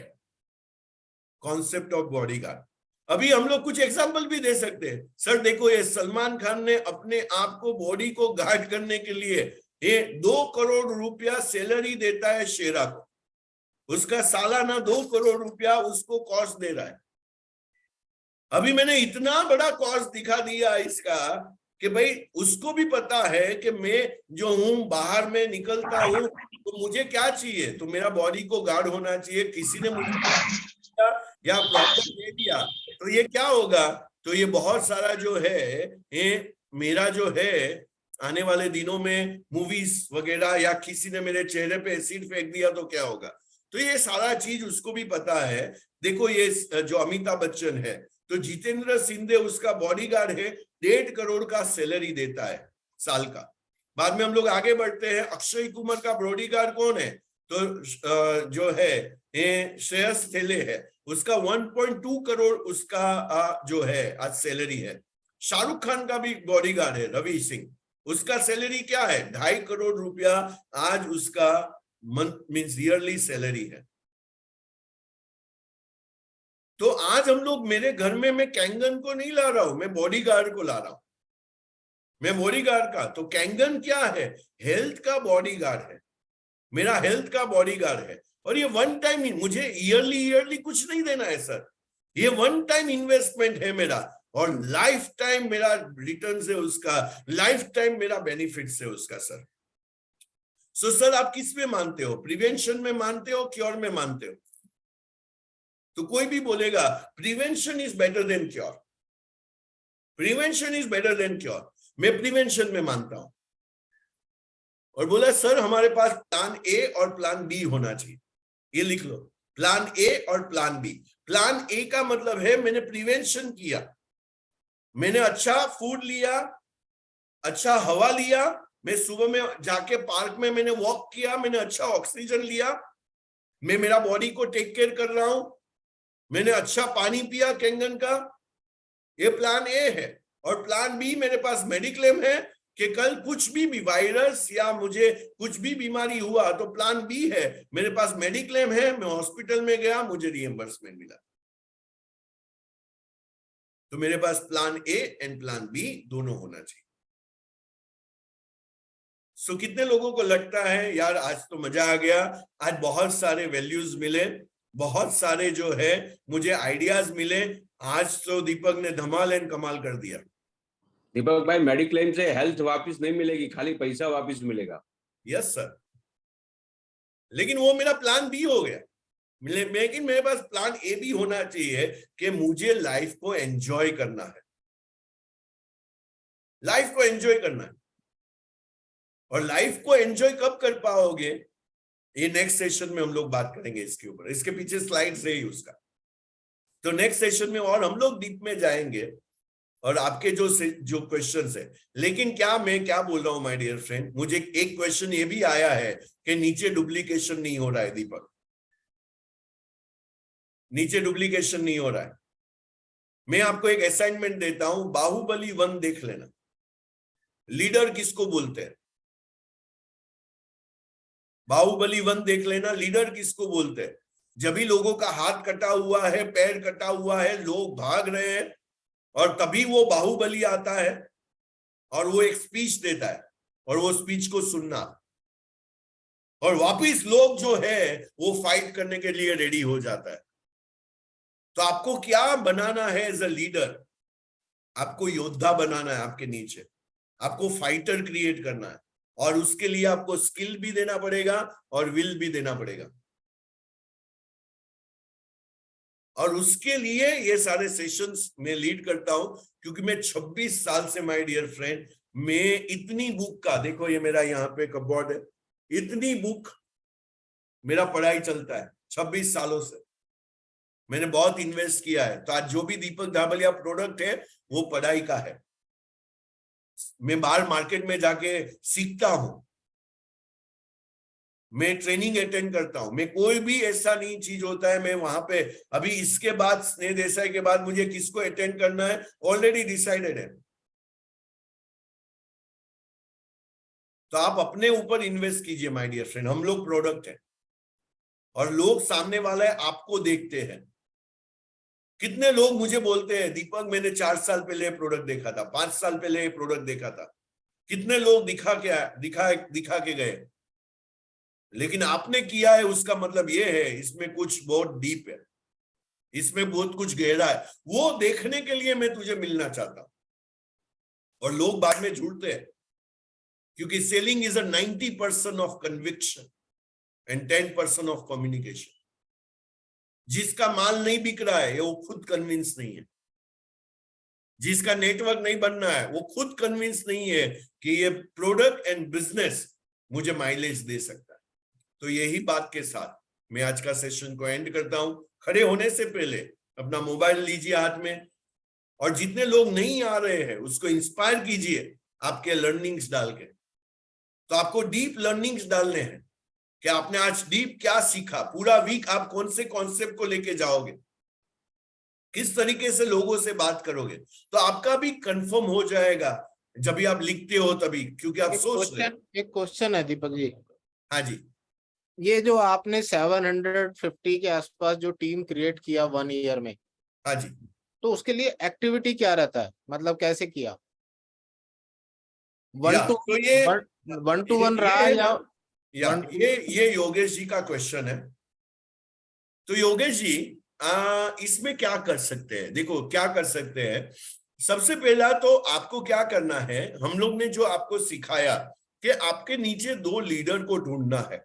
कॉन्सेप्ट ऑफ बॉडी गार्ड। अभी हम लोग कुछ एग्जांपल भी दे सकते हैं। सर देखो, ये सलमान खान ने अपने आप को बॉडी को गार्ड करने के लिए ये 2 करोड़ रुपया सैलरी देता है शेरा को, उसका सालाना 2 करोड़ रुपया उसको कॉस्ट दे रहा है। अभी मैंने इतना बड़ा कॉस्ट दिखा दिया इसका कि भाई उसको भी पता है कि मैं जो हूं बाहर में निकलता हूं तो मुझे क्या चाहिए, तो मेरा बॉडी को गार्ड होना चाहिए। किसी ने मुझे या प्रॉब्लम दे दिया तो ये क्या होगा, तो ये बहुत सारा जो है ये मेरा जो है आने वाले दिनों में मूवीज वगैरह, या किसी ने मेरे चेहरे पे एसिड फेंक दिया तो क्या होगा। तो ये सारा चीज उसको भी पता है। देखो ये जो अमिताभ बच्चन है, तो जितेंद्र सिंधे उसका बॉडीगार्ड है, 1.5 करोड़ का सैलरी देता है साल का। बाद में हम लोग आगे बढ़ते हैं, अक्षय कुमार का बॉडीगार्ड कौन है, तो जो है ये श्रेयस थेले है, उसका 1.2 करोड़ उसका जो है आज सैलरी है। शाहरुख खान का भी बॉडीगार्ड है रवि सिंह, उसका सैलरी क्या है, 2.5 करोड़ रुपया आज उसका मंथ मीन्स ईयरली सैलरी है। तो आज हम लोग, मेरे घर में मैं कैंगन को नहीं ला रहा हूं, मैं बॉडीगार्ड को ला रहा हूं, मैं बॉडीगार्ड का। तो कैंगन क्या है, हेल्थ का बॉडीगार्ड है, मेरा हेल्थ का बॉडीगार्ड है। और ये वन टाइम, मुझे ईयरली कुछ नहीं देना है सर, ये वन टाइम इन्वेस्टमेंट है मेरा, और लाइफ टाइम मेरा रिटर्न है उसका, लाइफ टाइम मेरा बेनिफिट है उसका सर। सो सर आप किस में मानते हो, प्रिवेंशन में मानते हो, क्योर में मानते हो? तो कोई भी बोलेगा prevention is better than cure, prevention is better than cure. मैं प्रिवेंशन में मानता हूं, और बोला सर हमारे पास प्लान ए और प्लान बी होना चाहिए। ये लिख लो, प्लान ए और प्लान बी। प्लान ए का मतलब है मैंने प्रिवेंशन किया, मैंने अच्छा फूड लिया, अच्छा हवा लिया, मैं सुबह में जाके पार्क में मैंने वॉक किया, मैंने अच्छा ऑक्सीजन लिया, मैं मेरा बॉडी को टेक केयर कर रहा हूं, मैंने अच्छा पानी पिया कैंगन का, ये प्लान ए है। और प्लान बी, मेरे पास मेडिक्लेम है कि कल कुछ भी वायरस या मुझे कुछ भी बीमारी हुआ तो प्लान बी है, मेरे पास मेडिक्लेम है, मैं हॉस्पिटल में गया, मुझे रिएम्बर्समेंट मिला। तो मेरे पास plan A and plan B दोनों होना चाहिए। सो कितने लोगों को लगता है यार आज तो मजा आ गया, आज बहुत सारे वैल्यूज मिले, बहुत सारे जो है मुझे आइडियाज मिले, आज तो दीपक ने धमाल एंड कमाल कर दिया। दीपक भाई, मेडिक्लेम से हेल्थ वापस नहीं मिलेगी, खाली पैसा वापस मिलेगा। यस सर, लेकिन वो मेरा प्लान बी हो गया। लेकिन मेरे पास प्लान ए भी होना चाहिए कि मुझे लाइफ को एंजॉय करना है, लाइफ को एंजॉय करना है। और लाइफ को एंजॉय कब कर पाओगे, ये नेक्स्ट सेशन में हम लोग बात करेंगे इसके ऊपर, इसके पीछे स्लाइड्स है ही उसका। तो नेक्स्ट सेशन में और हम लोग डीप में जाएंगे और आपके जो क्वेश्चंस है। लेकिन क्या मैं क्या बोल रहा हूं माय डियर फ्रेंड, मुझे एक क्वेश्चन ये भी आया है कि नीचे डुप्लीकेशन नहीं हो रहा है दीपक, नीचे डुप्लीकेशन नहीं हो रहा है। मैं आपको एक असाइनमेंट देता हूं, बाहुबली 1 देख लेना। लीडर किसको बोलते हैं, बाहुबली 1 देख लेना, लीडर किसको बोलते हैं। जब भी लोगों का हाथ कटा हुआ है, पैर कटा हुआ है, लोग भाग रहे हैं, और तभी वो बाहुबली आता है और वो एक स्पीच देता है, और वो स्पीच को सुनना, और वापिस लोग जो है वो फाइट करने के लिए रेडी हो जाता है। तो आपको क्या बनाना है एज अ लीडर, आपको योद्धा बनाना है आपके नीचे, आपको फाइटर क्रिएट करना है, और उसके लिए आपको स्किल भी देना पड़ेगा और विल भी देना पड़ेगा। और उसके लिए ये सारे सेशंस में लीड करता हूं, क्योंकि मैं 26 साल से माय डियर फ्रेंड, मैं इतनी बुक का, देखो ये मेरा यहाँ पे कपबोर्ड है, इतनी बुक मेरा पढ़ाई चलता है 26 सालों से, मैंने बहुत इन्वेस्ट किया है। तो आज जो भी दीपक धाबलिया प्रोडक्ट है वो पढ़ाई का है। मैं बाहर मार्केट में जाके सीखता हूं, मैं ट्रेनिंग अटेंड करता हूं, मैं कोई भी ऐसा नहीं चीज होता है मैं वहां पे अभी इसके बाद स्नेह देसाई के बाद मुझे किसको अटेंड करना है ऑलरेडी डिसाइडेड है। तो आप अपने ऊपर इन्वेस्ट कीजिए माय डियर फ्रेंड। हम लोग प्रोडक्ट है और लोग सामने वाला है आपको देखते हैं। कितने लोग मुझे बोलते हैं दीपक मैंने 4 साल पहले प्रोडक्ट देखा था, 5 साल पहले प्रोडक्ट देखा था। कितने लोग दिखा के गए, लेकिन आपने किया है उसका मतलब ये है इसमें कुछ बहुत डीप है, इसमें बहुत कुछ गहरा है। वो देखने के लिए मैं तुझे मिलना चाहता हूं। और लोग बाद में झूठते हैं, क्योंकि selling is a 90% of conviction and 10% of communication. जिसका माल नहीं बिक रहा है वो खुद कन्विंस नहीं है, जिसका नेटवर्क नहीं बनना है वो खुद कन्विंस नहीं है कि ये प्रोडक्ट एंड बिजनेस मुझे माइलेज दे सकता है। तो यही बात के साथ मैं आज का सेशन को एंड करता हूं। खड़े होने से पहले अपना मोबाइल लीजिए हाथ में, और जितने लोग नहीं आ रहे हैं उसको इंस्पायर कीजिए आपके लर्निंग्स डाल के। तो आपको डीप लर्निंग्स डालने हैं कि आपने आज डीप क्या सीखा, पूरा वीक आप कौन से कॉन्सेप्ट को लेके जाओगे, किस तरीके से लोगों से बात करोगे। तो आपका भी कंफर्म हो जाएगा जब भी आप लिखते हो तभी, क्योंकि आप सोच रहे हैं। एक क्वेश्चन है दीपक जी। हाँ जी। ये जो आपने 750 के आसपास जो टीम क्रिएट किया 1 ईयर में, हाँ जी, तो उसके लिए एक्टिविटी क्या रहता है, मतलब कैसे किया? तो ये 1-to-1 रहा या ये योगेश जी का क्वेश्चन है। तो योगेश जी इसमें क्या कर सकते हैं? देखो क्या कर सकते हैं, सबसे पहला तो आपको क्या करना है, हम लोग ने जो आपको सिखाया कि आपके नीचे 2 लीडर को ढूंढना है,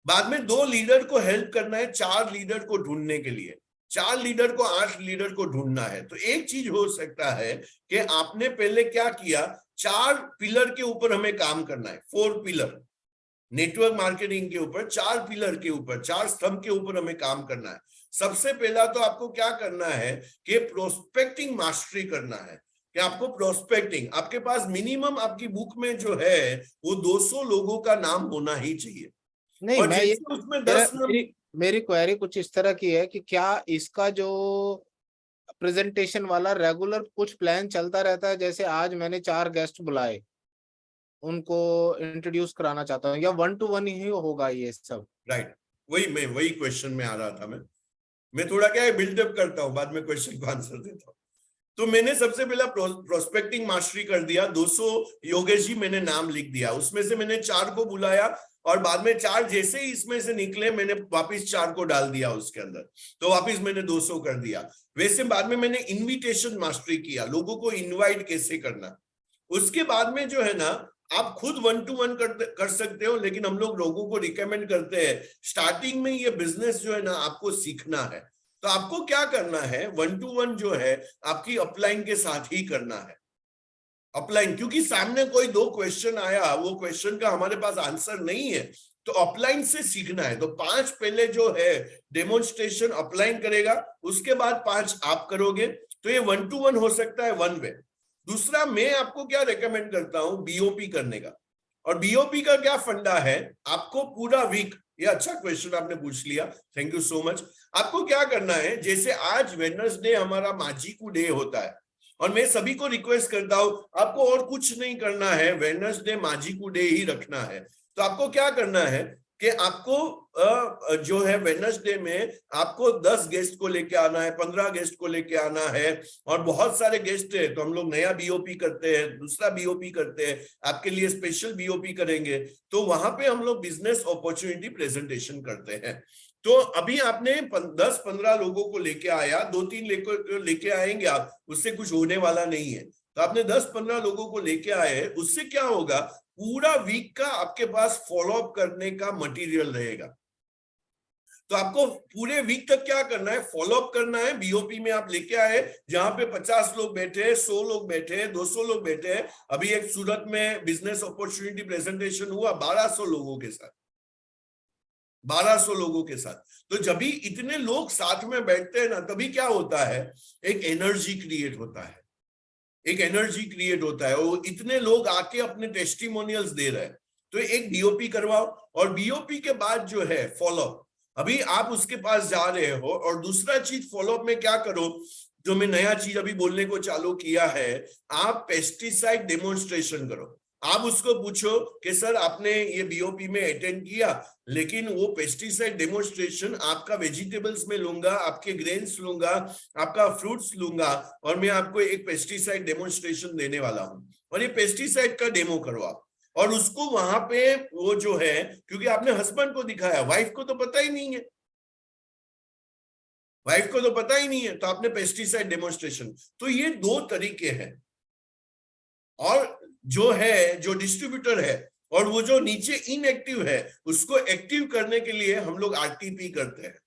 बाद में 2 लीडर को हेल्प करना है 4 लीडर को ढूंढने के लिए, 4 लीडर को 8 लीडर को ढूंढना है। तो एक चीज हो सकता है कि आपने पहले क्या किया, 4 पिलर के ऊपर हमें काम करना है, 4 पिलर नेटवर्क मार्केटिंग के ऊपर, 4 पिलर के ऊपर, 4 स्तंभ के ऊपर हमें काम करना है। सबसे पहला तो आपको क्या करना है कि प्रोस्पेक्टिंग मास्टरी करना है, कि आपको प्रोस्पेक्टिंग, आपके पास मिनिमम आपकी बुक में जो है वो 200 लोगों का नाम होना ही चाहिए। नहीं, और मैं ये उसमें 10 मेरी क्वेरी कुछ इस तरह की है कि क्या इसका जो प्रेजेंटेशन वाला रेगुलर कुछ प्लान चलता रहता है? जैसे आज मैंने 4 गेस्ट बुलाए, उनको इंट्रोड्यूस कराना चाहता हूँ, या 1-to-1 ही होगा ये सब? राइट, वही क्वेश्चन में आ रहा था। मैं थोड़ा क्या है बिल्डअप करता हूँ, बाद में क्वेश्चन को आंसर देता हूँ। तो मैंने सबसे पहला प्रोस्पेक्टिंग मास्टरी कर दिया, 200 योगेश जी मैंने नाम लिख दिया, उसमें से मैंने 4 को बुलाया, और बाद में 4 जैसे ही इसमें से निकले मैंने वापिस 4 को डाल दिया उसके अंदर, तो वापिस मैंने 200 कर दिया। वैसे बाद में मैंने इन्विटेशन मास्टरी किया, लोगों को इन्वाइट कैसे करना। उसके बाद में जो है ना, आप खुद 1-to-1 कर सकते हो, लेकिन हम लोग लोगों को रिकमेंड करते हैं स्टार्टिंग में ये बिजनेस जो है ना आपको सीखना है, तो आपको क्या करना है, 1-to-1 जो है आपकी अपलाइन के साथ ही करना है। अपलाइन, क्योंकि सामने कोई 2 क्वेश्चन आया, वो क्वेश्चन का हमारे पास आंसर नहीं है, तो अपलाइन से सीखना है। तो 5 पहले जो है डेमोन्स्ट्रेशन अपलाइन करेगा, उसके बाद 5 आप करोगे, तो ये 1-to-1 हो सकता है 1 वे। दूसरा, मैं आपको क्या रेकमेंड करता हूं, बीओपी करने का। और बीओपी का क्या फंडा है, आपको पूरा वीक, ये अच्छा क्वेश्चन आपने पूछ लिया, थैंक यू सो मच। आपको क्या करना है, जैसे आज वेडनेसडे हमारा माजीकू डे होता है, और मैं सभी को रिक्वेस्ट करता हूं आपको और कुछ नहीं करना है, वेडनेसडे माजीकू डे ही रखना है। तो आपको क्या करना है कि आपको जो है वेडनेसडे में आपको 10 गेस्ट को लेके आना है, 15 गेस्ट को लेके आना है, और बहुत सारे गेस्ट है तो हम लोग नया बीओपी करते हैं, दूसरा बीओपी करते हैं, आपके लिए स्पेशल बीओपी करेंगे। तो वहां पे हम लोग बिजनेस अपॉर्चुनिटी प्रेजेंटेशन करते हैं। तो अभी आपने 10-15 लोगों को लेके आया, 2-3 लेके आएंगे आप, उससे कुछ होने वाला नहीं है। तो आपने 10-15 लोगों को लेके आए, उससे क्या होगा, पूरा वीक का आपके पास फॉलोअप करने का मटेरियल रहेगा। तो आपको पूरे वीक तक क्या करना है, फॉलोअप करना है। बीओपी में आप लेके आए, जहां पे 50 लोग बैठे हैं, 100 लोग बैठे हैं, 200 लोग बैठे हैं। अभी एक सूरत में बिजनेस अपॉर्चुनिटी प्रेजेंटेशन हुआ 1200 लोगों के साथ। 1200 लोगों के साथ। तो जब भी इतने लोग साथ में बैठते हैं ना, तभी क्या होता है, एक एनर्जी क्रिएट होता है, एक एनर्जी क्रिएट होता है। वो इतने लोग आके अपने टेस्टिमोनियल्स दे रहे हैं। तो एक बीओपी करवाओ, और बीओपी के बाद जो है फॉलोअप, अभी आप उसके पास जा रहे हो। और दूसरा चीज फॉलोअप में क्या करो, जो मैं नया चीज अभी बोलने को चालू किया है, आप पेस्टिसाइड डेमोन्स्ट्रेशन करो। आप उसको पूछो कि सर आपने ये बीओपी में अटेंड किया, लेकिन वो पेस्टिसाइड डेमोन्स्ट्रेशन आपका वेजिटेबल्स में लूंगा, आपके ग्रेन्स लूंगा, आपका फ्रूट्स लूंगा, और मैं आपको एक पेस्टिसाइड डेमोन्स्ट्रेशन देने वाला हूं, और ये पेस्टिसाइड का डेमो करो आप। और उसको वहां पे वो जो है, क्योंकि आपने हस्बैंड को दिखाया, वाइफ को तो पता ही नहीं है, वाइफ को तो पता ही नहीं है, तो आपने पेस्टिसाइड डेमोन्स्ट्रेशन। तो ये 2 तरीके हैं। और जो है, जो डिस्ट्रीब्यूटर है, और वो जो नीचे इनएक्टिव है, उसको एक्टिव करने के लिए हम लोग आरटीपी करते हैं।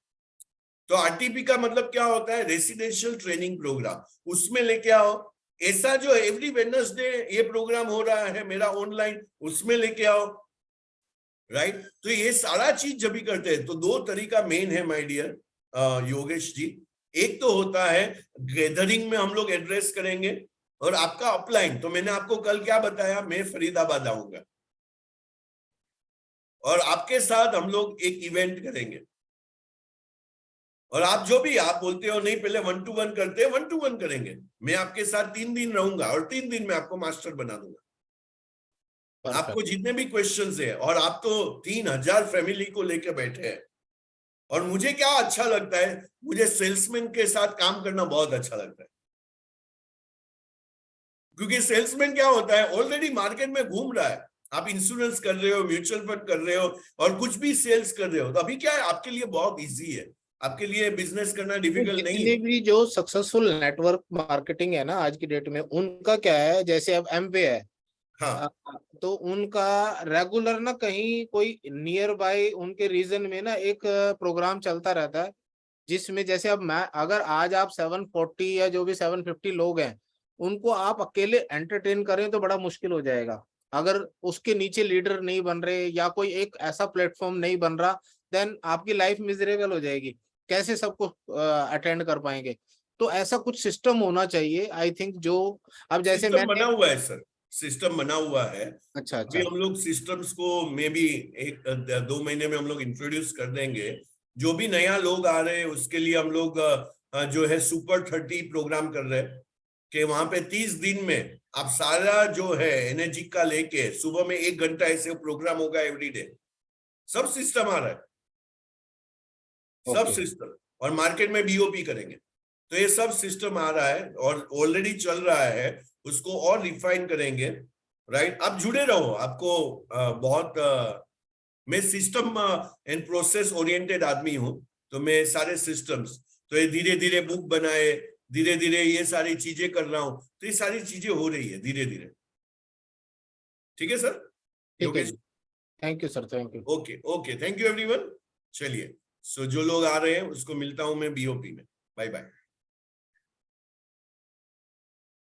तो आरटीपी का मतलब क्या होता है, रेसिडेंशियल ट्रेनिंग प्रोग्राम। उसमें लेके आओ, ऐसा जो एवरी वेडनेसडे ये प्रोग्राम हो रहा है मेरा ऑनलाइन, उसमें लेके आओ, राइट। तो ये सारा चीज जब भी करते हैं, तो 2 तरीका मेन है माय डियर योगेश जी। एक तो होता है गैदरिंग में हम लोग एड्रेस करेंगे, और आपका अपलाइन, तो मैंने आपको कल क्या बताया, मैं फरीदाबाद आऊंगा और आपके साथ हम लोग एक इवेंट करेंगे। और आप जो भी आप बोलते हो नहीं पहले 1 to 1 करते हैं, 1 to 1 करेंगे। मैं आपके साथ 3 दिन रहूंगा, और 3 दिन में आपको मास्टर बना दूंगा। आपको जितने भी क्वेश्चंस है, और आप तो 3000 फैमिली को लेकर बैठे हैं। और मुझे क्या अच्छा लगता है, मुझे सेल्समैन के साथ काम करना बहुत अच्छा लगता है, क्योंकि सेल्समैन क्या होता है, ऑलरेडी मार्केट में घूम रहा है। आप इंश्योरेंस कर रहे हो, म्यूचुअल फंड कर रहे हो, और कुछ भी सेल्स कर रहे हो, तो अभी क्या है, आपके लिए बहुत इजी है, आपके लिए बिजनेस करना डिफिकल्ट नहीं है। जितनी भी जो सक्सेसफुल नेटवर्क मार्केटिंग है ना आज की डेट में, उनका क्या है, जैसे अब एमवे है, हाँ, तो उनका रेगुलर ना कहीं कोई नियर बाय उनके रीजन में ना एक प्रोग्राम चलता रहता है, जिसमें जैसे अब मैं, अगर आज आप 740 या जो भी 750 लोग हैं, उनको आप अकेले एंटरटेन करें तो बड़ा मुश्किल हो जाएगा। अगर उसके नीचे लीडर नहीं बन रहे, या कोई एक ऐसा प्लेटफॉर्म नहीं बन रहा, देन आपकी लाइफ मिजरेबल हो जाएगी। कैसे सबको अटेंड कर पाएंगे? तो ऐसा कुछ सिस्टम होना चाहिए, आई थिंक। जो अब जैसे सिस्टम बना मैंने, हुआ है सर, सिस्टम बना हुआ है। अच्छा अभी अच्छा, हम लोग सिस्टम्स को मे बी 1-2 महीने में हम लोग इंट्रोड्यूस कर देंगे। जो भी नया लोग आ रहे हैं उसके लिए हम लोग जो है सुपर 30 प्रोग्राम कर रहे हैं, कि वहां पे 30 दिन में आप सारा जो है एनर्जी का लेके, सुबह में 1 घंटा ऐसे प्रोग्राम होगा एवरीडे। सब सिस्टम आ रहा है, सब ओके। सिस्टम। और मार्केट में बीओपी करेंगे। तो ये सब सिस्टम आ रहा है और ऑलरेडी चल रहा है, उसको और रिफाइन करेंगे, राइट। आप जुड़े रहो, आपको मैं सिस्टम एंड प्रोसेस ओरिएंटेड आदमी हूं, तो मैं सारे सिस्टम्स, तो ये धीरे धीरे बुक बनाए, धीरे धीरे ये सारी चीजें कर रहा हूं, तो ये सारी चीजें हो रही है धीरे धीरे। ठीक है सर, ठीक है Yogesh. Ji, thank you sir, thank you. Okay okay, thank you everyone. चलिए, सो जो लोग आ रहे हैं उसको मिलता हूं मैं बीओपी में। Bye bye.